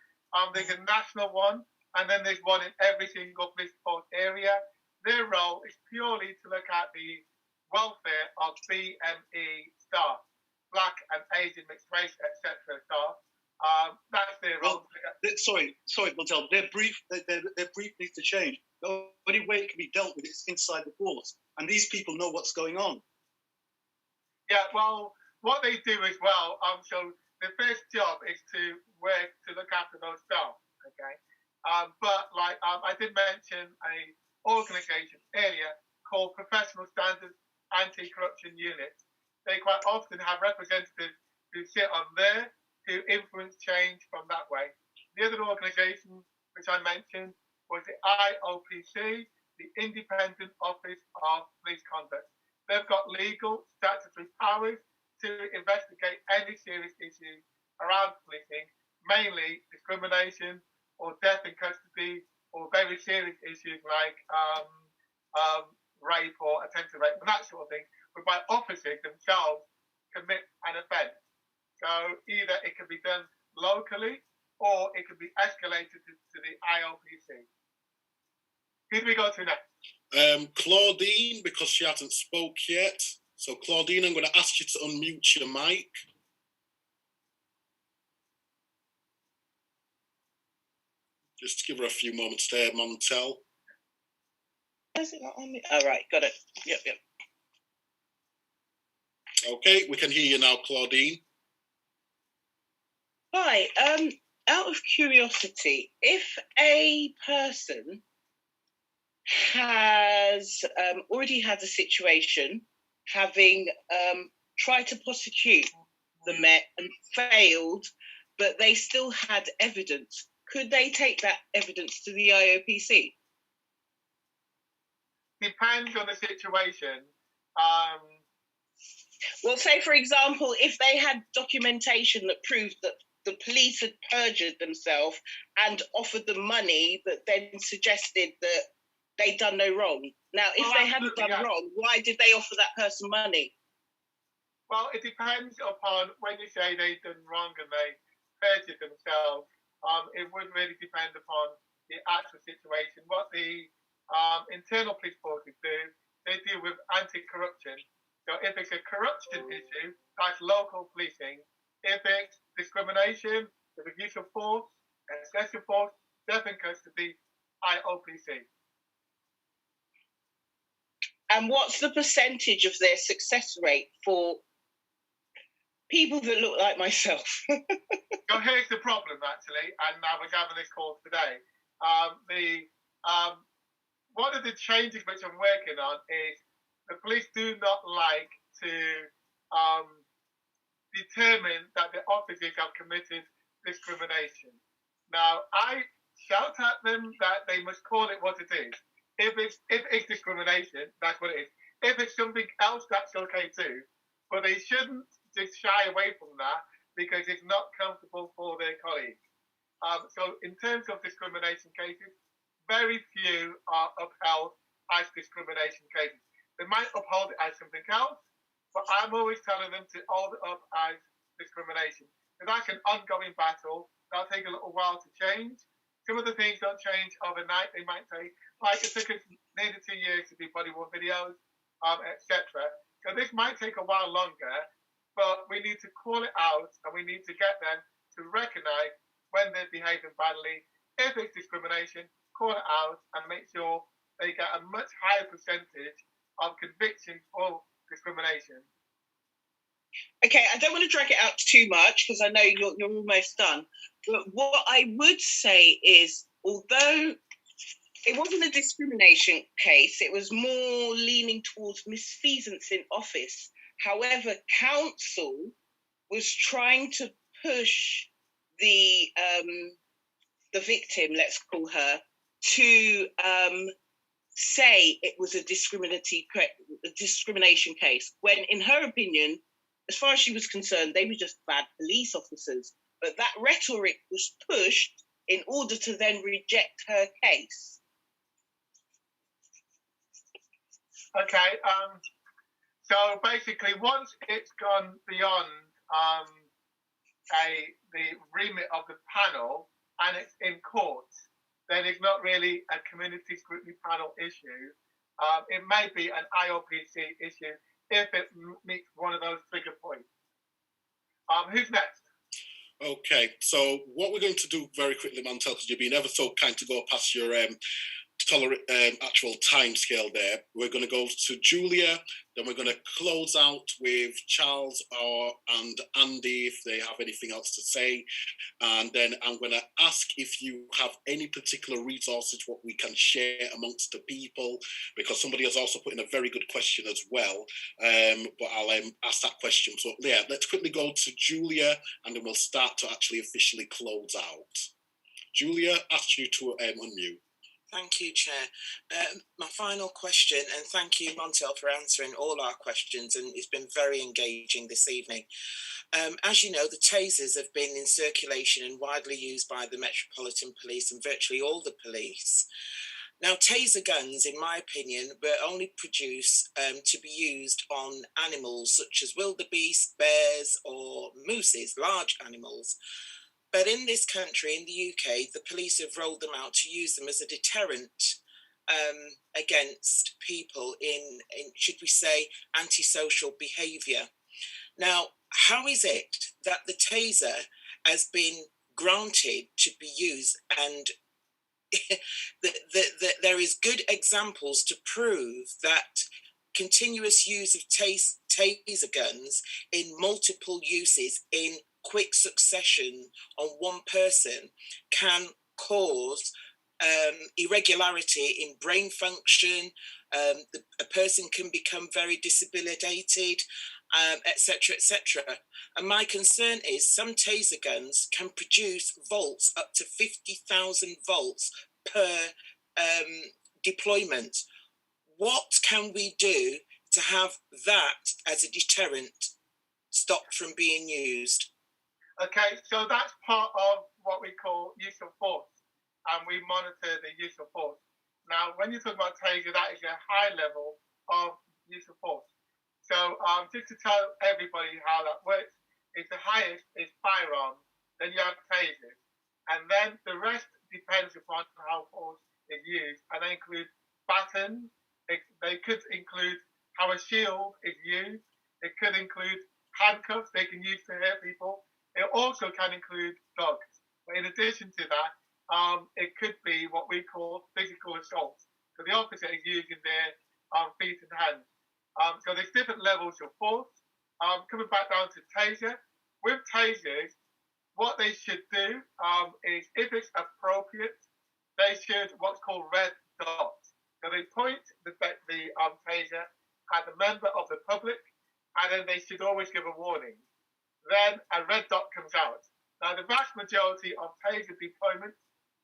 there's a national one, and then there's one in every single police force area. Their role is purely to look at the welfare of BME staff, Black and Asian mixed race, etc. staff. That's their role. Sorry, Montel. Their brief needs to change. The only way it can be dealt with is inside the force, and these people know what's going on. Yeah, well, what they do as well. So the first job is to work to look after those staff. Okay, but like I did mention a organisation earlier called Professional Standards Anti-Corruption Unit. They quite often have representatives who sit on there who influence change from that way. The other organisation which I mentioned was the IOPC, the Independent Office of Police Conduct. They've got legal statutory powers to investigate any serious issues around policing, mainly discrimination or death in custody or very serious issues like rape or attempted rape and that sort of thing, whereby officers themselves commit an offence. So either it can be done locally or it can be escalated to the IOPC. Who do we go to next? Claudine, because she hasn't spoke yet. So Claudine, I'm going to ask you to unmute your mic. Just give her a few moments there, Montel. Is it not on me? All right, got it. Yep. Okay, we can hear you now, Claudine. Hi. Out of curiosity, if a person has already had a situation, having tried to prosecute the Met and failed, but they still had evidence, could they take that evidence to the IOPC? Depends on the situation. Well, say, for example, if they had documentation that proved that the police had perjured themselves and offered them money that then suggested that they'd done no wrong. Now, if they hadn't done wrong, why did they offer that person money? Well, it depends upon when you say they've done wrong and they perjured themselves. It would really depend upon the actual situation. What the internal police forces do, they deal with anti-corruption. So if it's a corruption issue, that's local policing. If it's discrimination, if it's use of force, excessive force, death in custody, IOPC. And what's the percentage of their success rate for people that look like myself? So here's the problem, actually, and I was having this call today. One of the changes which I'm working on is the police do not like to determine that the officers have committed discrimination. Now, I shout at them that they must call it what it is. If it's discrimination, that's what it is. If it's something else, that's okay too. But they shouldn't just shy away from that because it's not comfortable for their colleagues. So in terms of discrimination cases, very few are upheld as discrimination cases. They might uphold it as something else, but I'm always telling them to hold it up as discrimination. Because that's an ongoing battle. That'll take a little while to change. Some of the things don't change overnight. They might take, like it took us nearly 2 years to do body worn videos, etc. So this might take a while longer, but we need to call it out and we need to get them to recognise when they're behaving badly. If it's discrimination, call it out and make sure they get a much higher percentage of conviction for discrimination. Okay, I don't want to drag it out too much because I know you're almost done. But what I would say is, although it wasn't a discrimination case, it was more leaning towards misfeasance in office. However, council was trying to push the victim, let's call her, to say it was a discrimination case, when in her opinion, as far as she was concerned, they were just bad police officers. But that rhetoric was pushed in order to then reject her case. Okay, so basically, once it's gone beyond the remit of the panel and it's in court, then it's not really a community scrutiny panel issue. It may be an IOPC issue if it meets one of those trigger points. Who's next? Okay, so what we're going to do very quickly, Montel, because you've been ever so kind to go past your actual time scale there. We're going to go to Julia, then we're going to close out with Charles and Andy if they have anything else to say, and then I'm going to ask if you have any particular resources what we can share amongst the people, because somebody has also put in a very good question as well, but I'll ask that question. So yeah, let's quickly go to Julia and then we'll start to actually officially close out. Julia, ask you to unmute. Thank you, Chair. My final question, and thank you, Montel, for answering all our questions, and it's been very engaging this evening. As you know, the tasers have been in circulation and widely used by the Metropolitan Police and virtually all the police. Now, taser guns, in my opinion, were only produced to be used on animals such as wildebeest, bears, or mooses, large animals. But in this country, in the UK, the police have rolled them out to use them as a deterrent against people in, should we say, antisocial behaviour. Now, how is it that the taser has been granted to be used, and there is good examples to prove that continuous use of taser guns in multiple uses in quick succession on one person can cause irregularity in brain function. A person can become very debilitated, etc., etc. And my concern is some taser guns can produce volts up to 50,000 volts per deployment. What can we do to have that as a deterrent stopped from being used? Okay, so that's part of what we call use of force, and we monitor the use of force. Now, when you talk about taser, that is a high level of use of force. So just to tell everybody how that works, it's the highest is firearms, then you have tasers, and then the rest depends upon how force is used, and they include batons, they could include how a shield is used, it could include handcuffs they can use to hurt people. It also can include dogs. But in addition to that, it could be what we call physical assault. So the officer is using their feet and hands. So there's different levels of force. Coming back down to taser, with tasers, what they should do is, if it's appropriate, they should what's called red dots. So they point the taser at the member of the public, and then they should always give a warning. Then a red dot comes out. Now, the vast majority of taser deployments,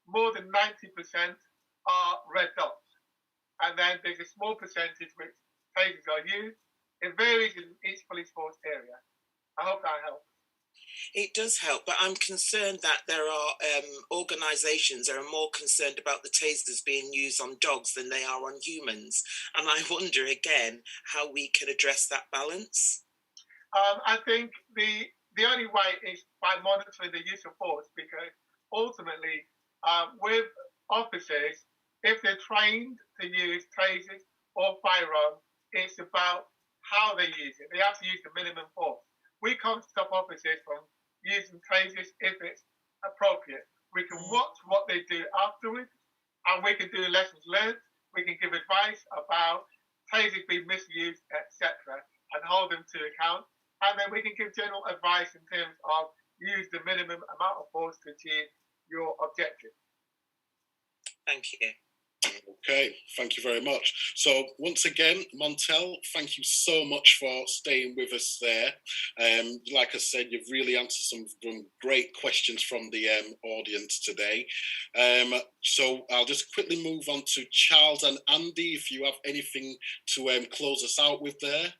more than 90%, are red dots. And then there's a small percentage which tasers are used. It varies in each police force area. I hope that helps. It does help, but I'm concerned that there are organisations that are more concerned about the tasers being used on dogs than they are on humans. And I wonder, again, how we can address that balance. I think the only way is by monitoring the use of force, because ultimately, with officers, if they're trained to use tasers or firearms, it's about how they use it. They have to use the minimum force. We can't stop officers from using tasers if it's appropriate. We can watch what they do afterwards, and we can do lessons learned. We can give advice about tasers being misused, etc., and hold them to account. And then we can give general advice in terms of use the minimum amount of force to achieve your objective. Thank you. Okay, thank you very much. So once again, Montel, thank you so much for staying with us there. Like I said, you've really answered some great questions from the audience today. So I'll just quickly move on to Charles and Andy, if you have anything to close us out with there.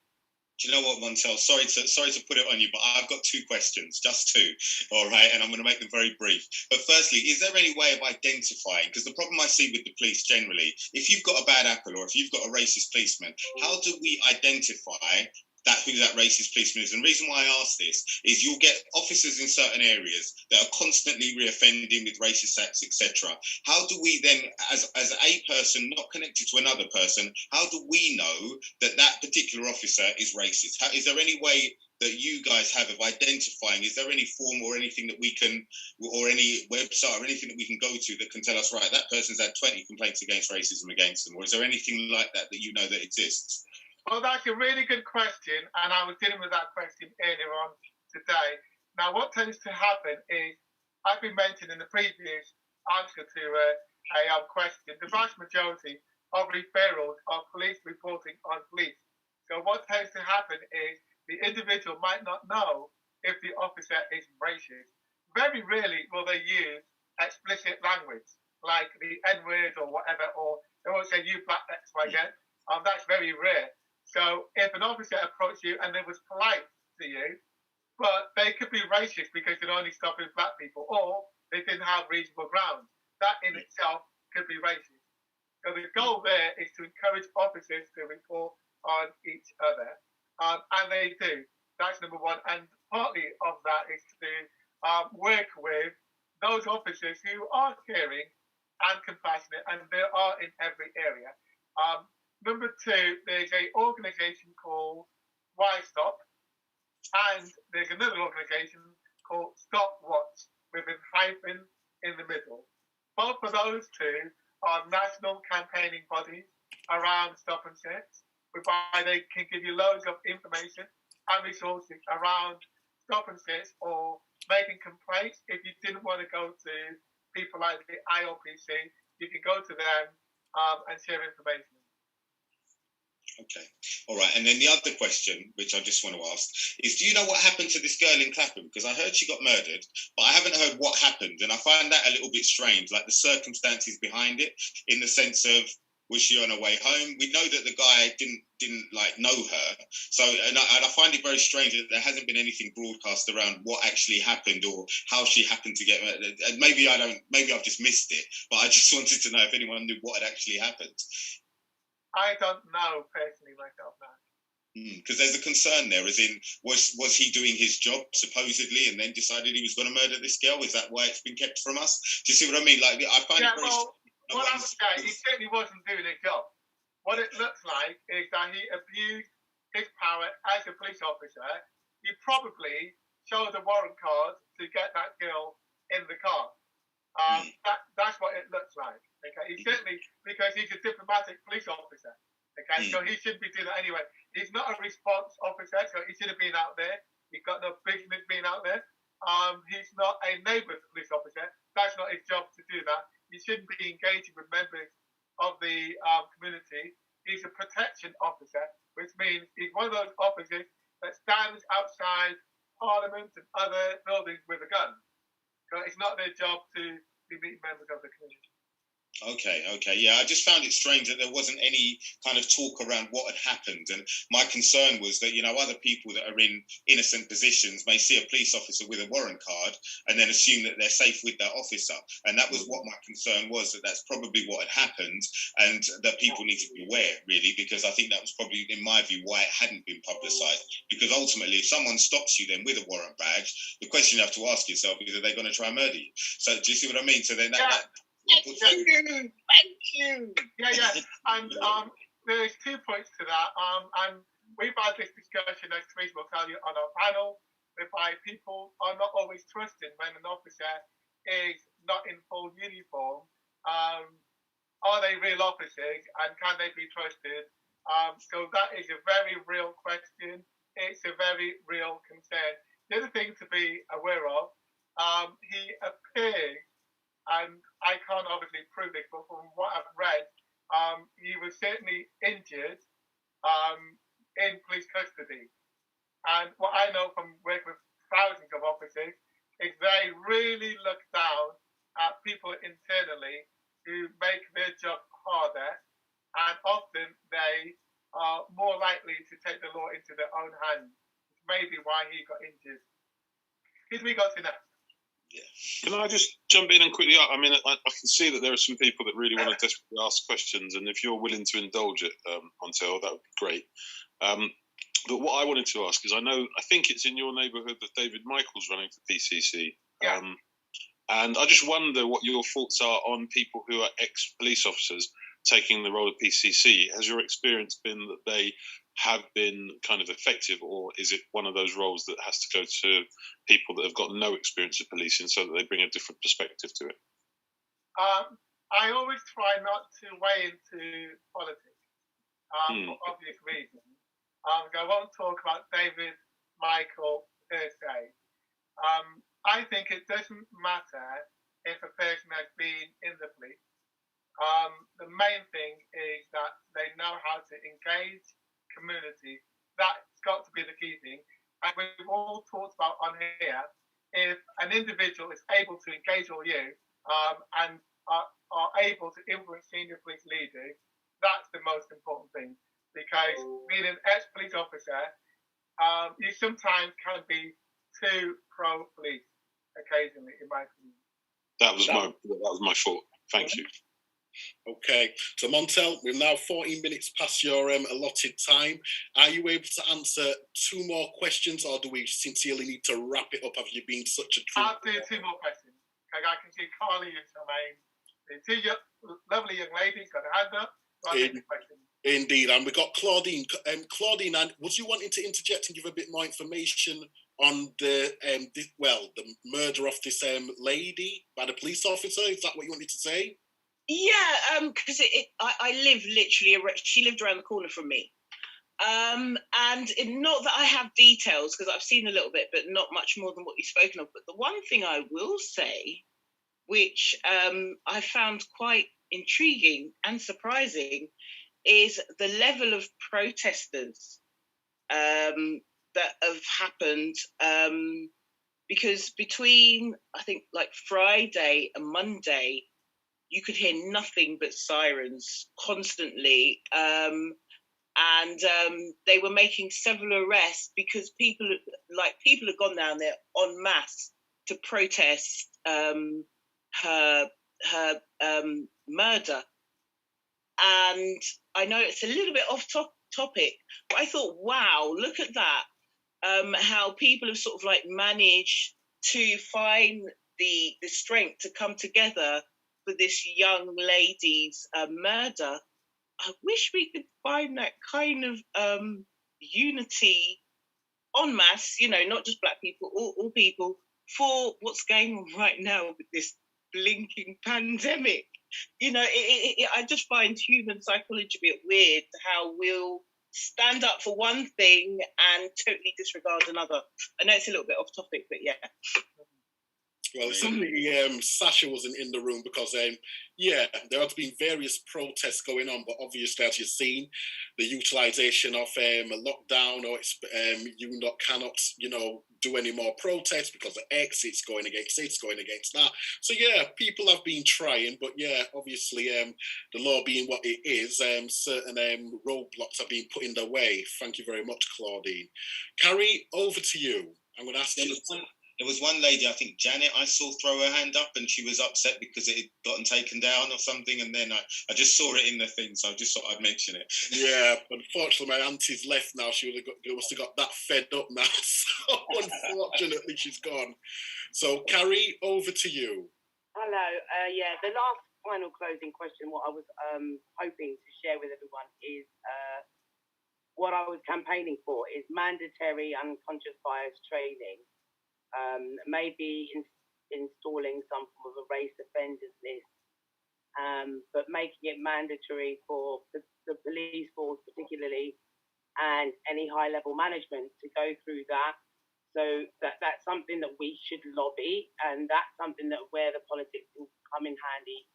Do you know what, Montel? Sorry to put it on you, but I've got two questions, just two, all right? And I'm going to make them very brief. But firstly, is there any way of identifying, because the problem I see with the police generally, if you've got a bad apple or if you've got a racist policeman, how do we identify who that racist policeman is? And the reason why I ask this is you'll get officers in certain areas that are constantly reoffending with racist acts, etc. How do we then, as a person not connected to another person, how do we know that particular officer is racist? Is there any way that you guys have of identifying? Is there any form or anything that we can, or any website or anything that we can go to that can tell us, right, that person's had 20 complaints against racism against them? Or is there anything like that you know that exists? Well, that's a really good question, and I was dealing with that question earlier on today. Now, what tends to happen is, I've been mentioned in the previous answer to a question, the vast majority of referrals are police reporting on police. So what tends to happen is the individual might not know if the officer is racist. Very rarely will they use explicit language, like the N-word or whatever, or they won't say, "You black X, Y, Z." That's very rare. So if an officer approached you and they was polite to you, but they could be racist because they're only stopping black people, or they didn't have reasonable grounds, that in itself could be racist. So the goal there is to encourage officers to report on each other, and they do. That's number one. And partly of that is to work with those officers who are caring and compassionate, and there are in every area. Number two, there's an organisation called Why Stop, and there's another organisation called Stop Watch with a hyphen in the middle. Both of those two are national campaigning bodies around stop and search, whereby they can give you loads of information and resources around stop and search or making complaints. If you didn't want to go to people like the IOPC, you can go to them and share information. Okay. All right. And then the other question, which I just want to ask, is do you know what happened to this girl in Clapham? Because I heard she got murdered, but I haven't heard what happened. And I find that a little bit strange, like the circumstances behind it, in the sense of, was she on her way home? We know that the guy didn't like know her. So, and I find it very strange that there hasn't been anything broadcast around what actually happened or how she happened to get murdered. And maybe I've just missed it, but I just wanted to know if anyone knew what had actually happened. I don't know personally myself now. Because there's a concern there, as in, was he doing his job supposedly and then decided he was going to murder this girl? Is that why it's been kept from us? Do you see what I mean? Like, I find it very. What I would say, he certainly wasn't doing his job. What it looks like is that he abused his power as a police officer. He probably showed a warrant card to get that girl in the car. That's what it looks like. Okay, he certainly, because he's a diplomatic police officer. Okay, so he shouldn't be doing that anyway. He's not a response officer, so he should have been out there. He's got no business being out there. He's not a neighbourhood police officer. That's not his job to do that. He shouldn't be engaging with members of the community. He's a protection officer, which means he's one of those officers that stands outside Parliament and other buildings with a gun. So it's not their job to be meeting members of the community. Okay, yeah. I just found it strange that there wasn't any kind of talk around what had happened. And my concern was that, other people that are in innocent positions may see a police officer with a warrant card and then assume that they're safe with that officer. And that was what my concern was, that that's probably what had happened and that people need to be aware, really, because I think that was probably, in my view, why it hadn't been publicised. Because ultimately, if someone stops you then with a warrant badge, the question you have to ask yourself is, are they going to try and murder you? So do you see what I mean? So then Thank you. Yeah. And there's 2 points to that. And we've had this discussion, as Teresa will tell you, on our panel, whereby people are not always trusting when an officer is not in full uniform. Are they real officers and can they be trusted? So that is a very real question. It's a very real concern. The other thing to be aware of, he appears, and I can't obviously prove this, but from what I've read, he was certainly injured in police custody. And what I know from working with thousands of officers is they really look down at people internally who make their job harder, and often they are more likely to take the law into their own hands. Which may be why he got injured. Who do we got to next? Can I just jump in and quickly? I mean, I can see that there are some people that really want to desperately ask questions, and if you're willing to indulge it, Montel, that would be great. But what I wanted to ask is, I think it's in your neighbourhood that David Michael's running for PCC. Yeah. And I just wonder what your thoughts are on people who are ex-police officers taking the role of PCC. Has your experience been that they have been kind of effective, or is it one of those roles that has to go to people that have got no experience of policing so that they bring a different perspective to it? I always try not to weigh into politics for obvious reasons. I won't talk about David Michael per se. I think it doesn't matter if a person has been in the police. The main thing is that they know how to engage community. That's got to be the key thing. And we've all talked about on here, if an individual is able to engage all you and are able to influence senior police leaders, that's the most important thing. Because being an ex-police officer, you sometimes can be too pro-police occasionally, in my opinion. That was my thought. Thank you. Okay, so Montel, we're now 14 minutes past your allotted time. Are you able to answer 2 more questions, or do we sincerely need to wrap it up? Have you been such a treat? I'll do 2 more questions. Okay, I can see Carly and Charmaine. The 2 lovely young ladies got a hand up. So I'll take the question. Indeed, and we got Claudine. Claudine, and was you wanting to interject and give a bit more information on the murder of this lady by the police officer? Is that what you wanted to say? Yeah, because I live literally. She lived around the corner from me, and not that I have details because I've seen a little bit, but not much more than what you've spoken of. But the one thing I will say, which I found quite intriguing and surprising, is the level of protesters that have happened, because between, I think, like Friday and Monday, you could hear nothing but sirens constantly, and they were making several arrests because people had gone down there en masse to protest her murder. And I know it's a little bit off topic, but I thought, wow, look at that. How people have sort of like managed to find the strength to come together for this young lady's murder. I wish we could find that kind of unity en masse, not just Black people, all people, for what's going on right now with this blinking pandemic. I just find human psychology a bit weird, how we'll stand up for one thing and totally disregard another. I know it's a little bit off topic, but yeah. Well, certainly Sasha wasn't in the room because, there have been various protests going on, but obviously, as you've seen, the utilisation of a lockdown, or you cannot, do any more protests because of X, it's going against that. So, people have been trying, but obviously, the law being what it is, certain roadblocks have been put in the way. Thank you very much, Claudine. Carrie, over to you. I'm going to ask you. There was one lady, I think Janet, I saw throw her hand up, and she was upset because it had gotten taken down or something. And then I just saw it in the thing, so I just thought I'd mention it. Yeah, unfortunately, my auntie's left now. She must have got that fed up now. So unfortunately, she's gone. So, Carrie, over to you. Hello. The last final closing question, what I was hoping to share with everyone is what I was campaigning for is mandatory unconscious bias training. Maybe installing some form of a race offenders list, but making it mandatory for the police force particularly, and any high-level management to go through that. So that's something that we should lobby, and that's something that where the politics can come in handy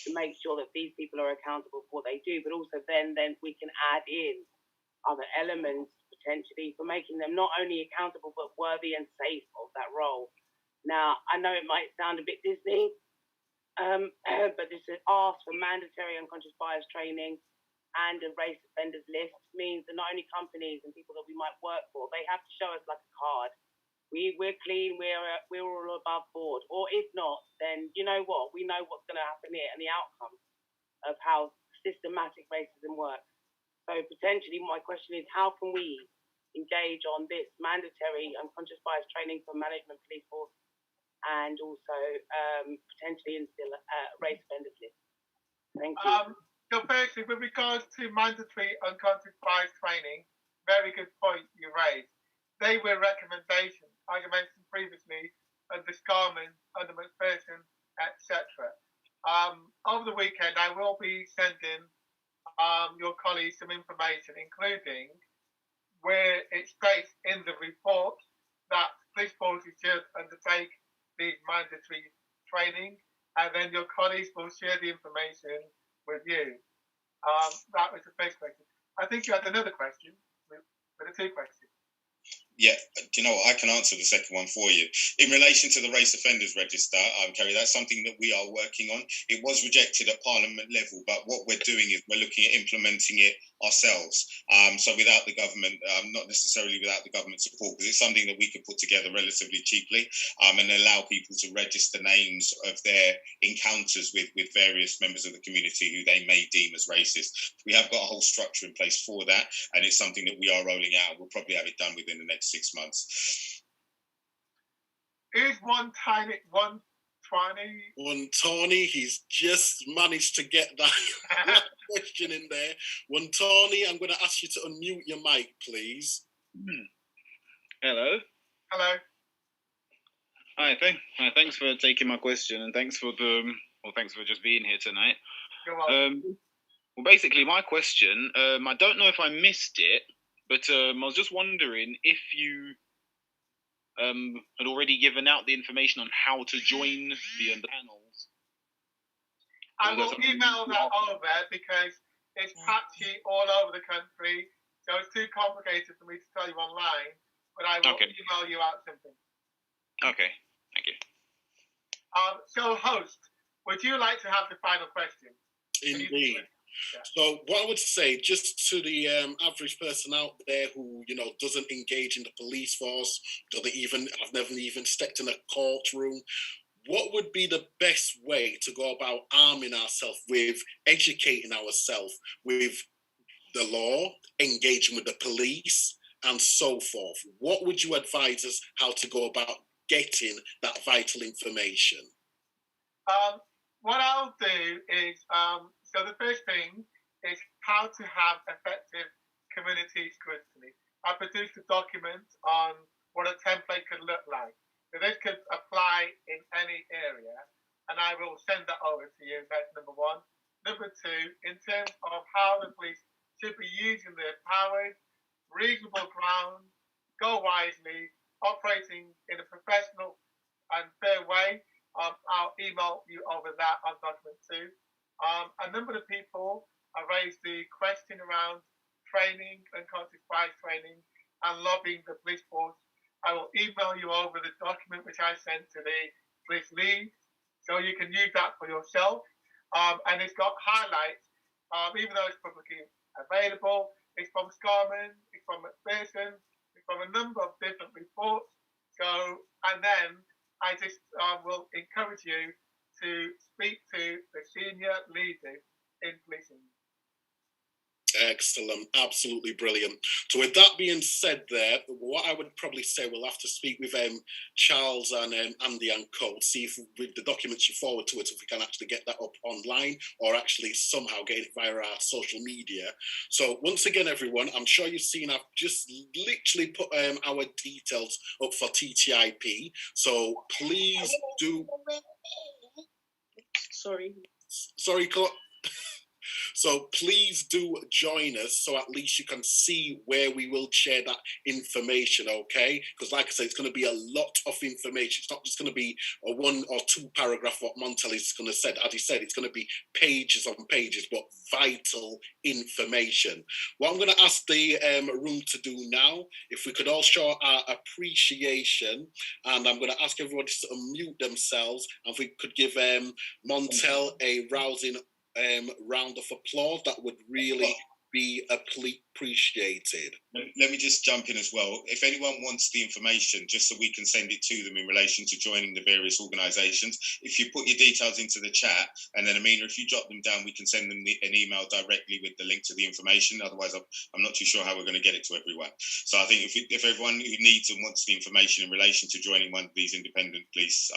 to make sure that these people are accountable for what they do, but also then we can add in other elements potentially for making them not only accountable but worthy and safe of that role. Now, I know it might sound a bit Disney, but this is ask for mandatory unconscious bias training and a race offenders list means that not only companies and people that we might work for, they have to show us like a card. We're clean, we're all above board. Or if not, then you know what? We know what's going to happen here and the outcome of how systematic racism works. So potentially my question is, how can we engage on this mandatory unconscious bias training for management police force and also potentially instill a race offenders list? Thank you. So firstly, with regards to mandatory unconscious bias training, very good point you raised. They were recommendations, as I mentioned previously, under Scarman, under McPherson, etc. Over the weekend, I will be sending your colleagues some information, including where it states in the report that police forces should undertake these mandatory training, and then your colleagues will share the information with you. That was the first question. I think you had another question, with the two questions. Yeah, do you know what? I can answer the second one for you. In relation to the race offenders register, Kerry, that's something that we are working on. It was rejected at Parliament level, but what we're doing is we're looking at implementing it ourselves. So without the government, not necessarily without the government support, because it's something that we could put together relatively cheaply and allow people to register names of their encounters with various members of the community who they may deem as racist. We have got a whole structure in place for that, and it's something that we are rolling out. We'll probably have it done within the next 6 months. Is one tiny, he's just managed to get that question in there. Tawny, I'm going to ask you to unmute your mic, please. Hello. Hello. Hi, thanks for taking my question, and thanks for just being here tonight. You're welcome. Well, basically, my question, I don't know if I missed it, but I was just wondering if you had already given out the information on how to join the panels. I will email that over because it's patchy all over the country, so it's too complicated for me to tell you online, but I will email you out something. Okay, thank you. So, host, would you like to have the final question? Indeed. Yeah. So what I would say, just to the average person out there who, doesn't engage in the police force, I've never even stepped in a courtroom, what would be the best way to go about arming ourselves with educating ourselves with the law, engaging with the police, and so forth? What would you advise us how to go about getting that vital information? What I'll do is, so the first thing is how to have effective community scrutiny. I produced a document on what a template could look like. So this could apply in any area, and I will send that over to you. That's number one. Number two, in terms of how the police should be using their powers, reasonable ground, go wisely, operating in a professional and fair way. I'll email you over that on document 2. A number of people have raised the question around training and unconscious bias training and lobbying the police force. I will email you over the document which I sent to the police lead, so you can use that for yourself. And it's got highlights, even though it's publicly available. It's from Scarman, it's from McPherson, it's from a number of different reports. So, and then I just will encourage you to speak to the senior leaders in policing. Excellent, absolutely brilliant. So with that being said there, what I would probably say, we'll have to speak with Charles and Andy and Co, see if with the documents you forward to us, if we can actually get that up online or actually somehow get it via our social media. So once again, everyone, I'm sure you've seen I've just literally put our details up for TTIP. So please do... Sorry, So please do join us, so at least you can see where we will share that information, okay? Because like I said, it's going to be a lot of information. It's not just going to be a 1 or 2 paragraph what Montel is going to say. As he said, it's going to be pages on pages, but vital information. What I'm going to ask the room to do now, if we could all show our appreciation, and I'm going to ask everybody to unmute themselves, and if we could give Montel a rousing round of applause, that would really be appreciated. Let me just jump in as well. If anyone wants the information, just so we can send it to them in relation to joining the various organisations, if you put your details into the chat, and then Amina, if you jot them down, we can send them an email directly with the link to the information. Otherwise, I'm not too sure how we're going to get it to everyone. So I think if everyone who needs and wants the information in relation to joining one of these independent police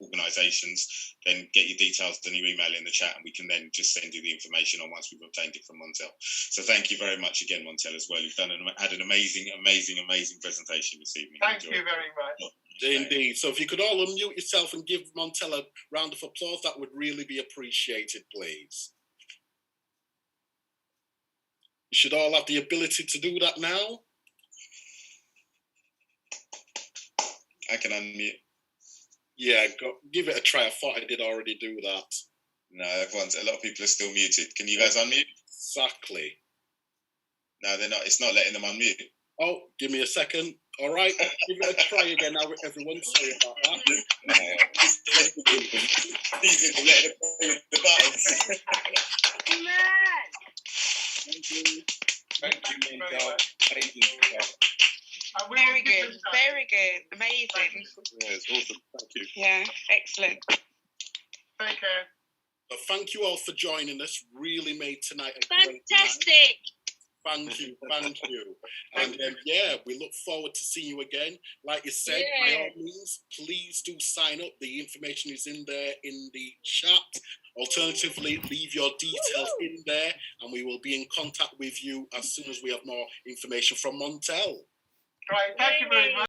organisations, then get your details and your email in the chat, and we can then just send you the information on once we've obtained it from Montel. So thank you very much again, Montel, as well. You've had an amazing presentation this evening. Thank you very much. Indeed. So if you could all unmute yourself and give Montel a round of applause, that would really be appreciated, please. You should all have the ability to do that now. I can unmute. Yeah, give it a try. I thought I did already do that. No, a lot of people are still muted. Can you guys unmute? Exactly. No, they're not. It's not letting them unmute. Oh, give me a second. All right, give it a try again now, everyone. Sorry about that. He's going to let them play the buttons. Thank you. Thank you, Montel. Thank you. Very good, very good, amazing. Yeah, it's awesome. Thank you. Yeah, excellent. Take care. But thank you all for joining us. Really made tonight a great night. Fantastic. Thank you, thank you. And yeah, we look forward to seeing you again. Like you said, by all means, please do sign up. The information is in there in the chat. Alternatively, leave your details in there, and we will be in contact with you as soon as we have more information from Montel. Right, thank you very much.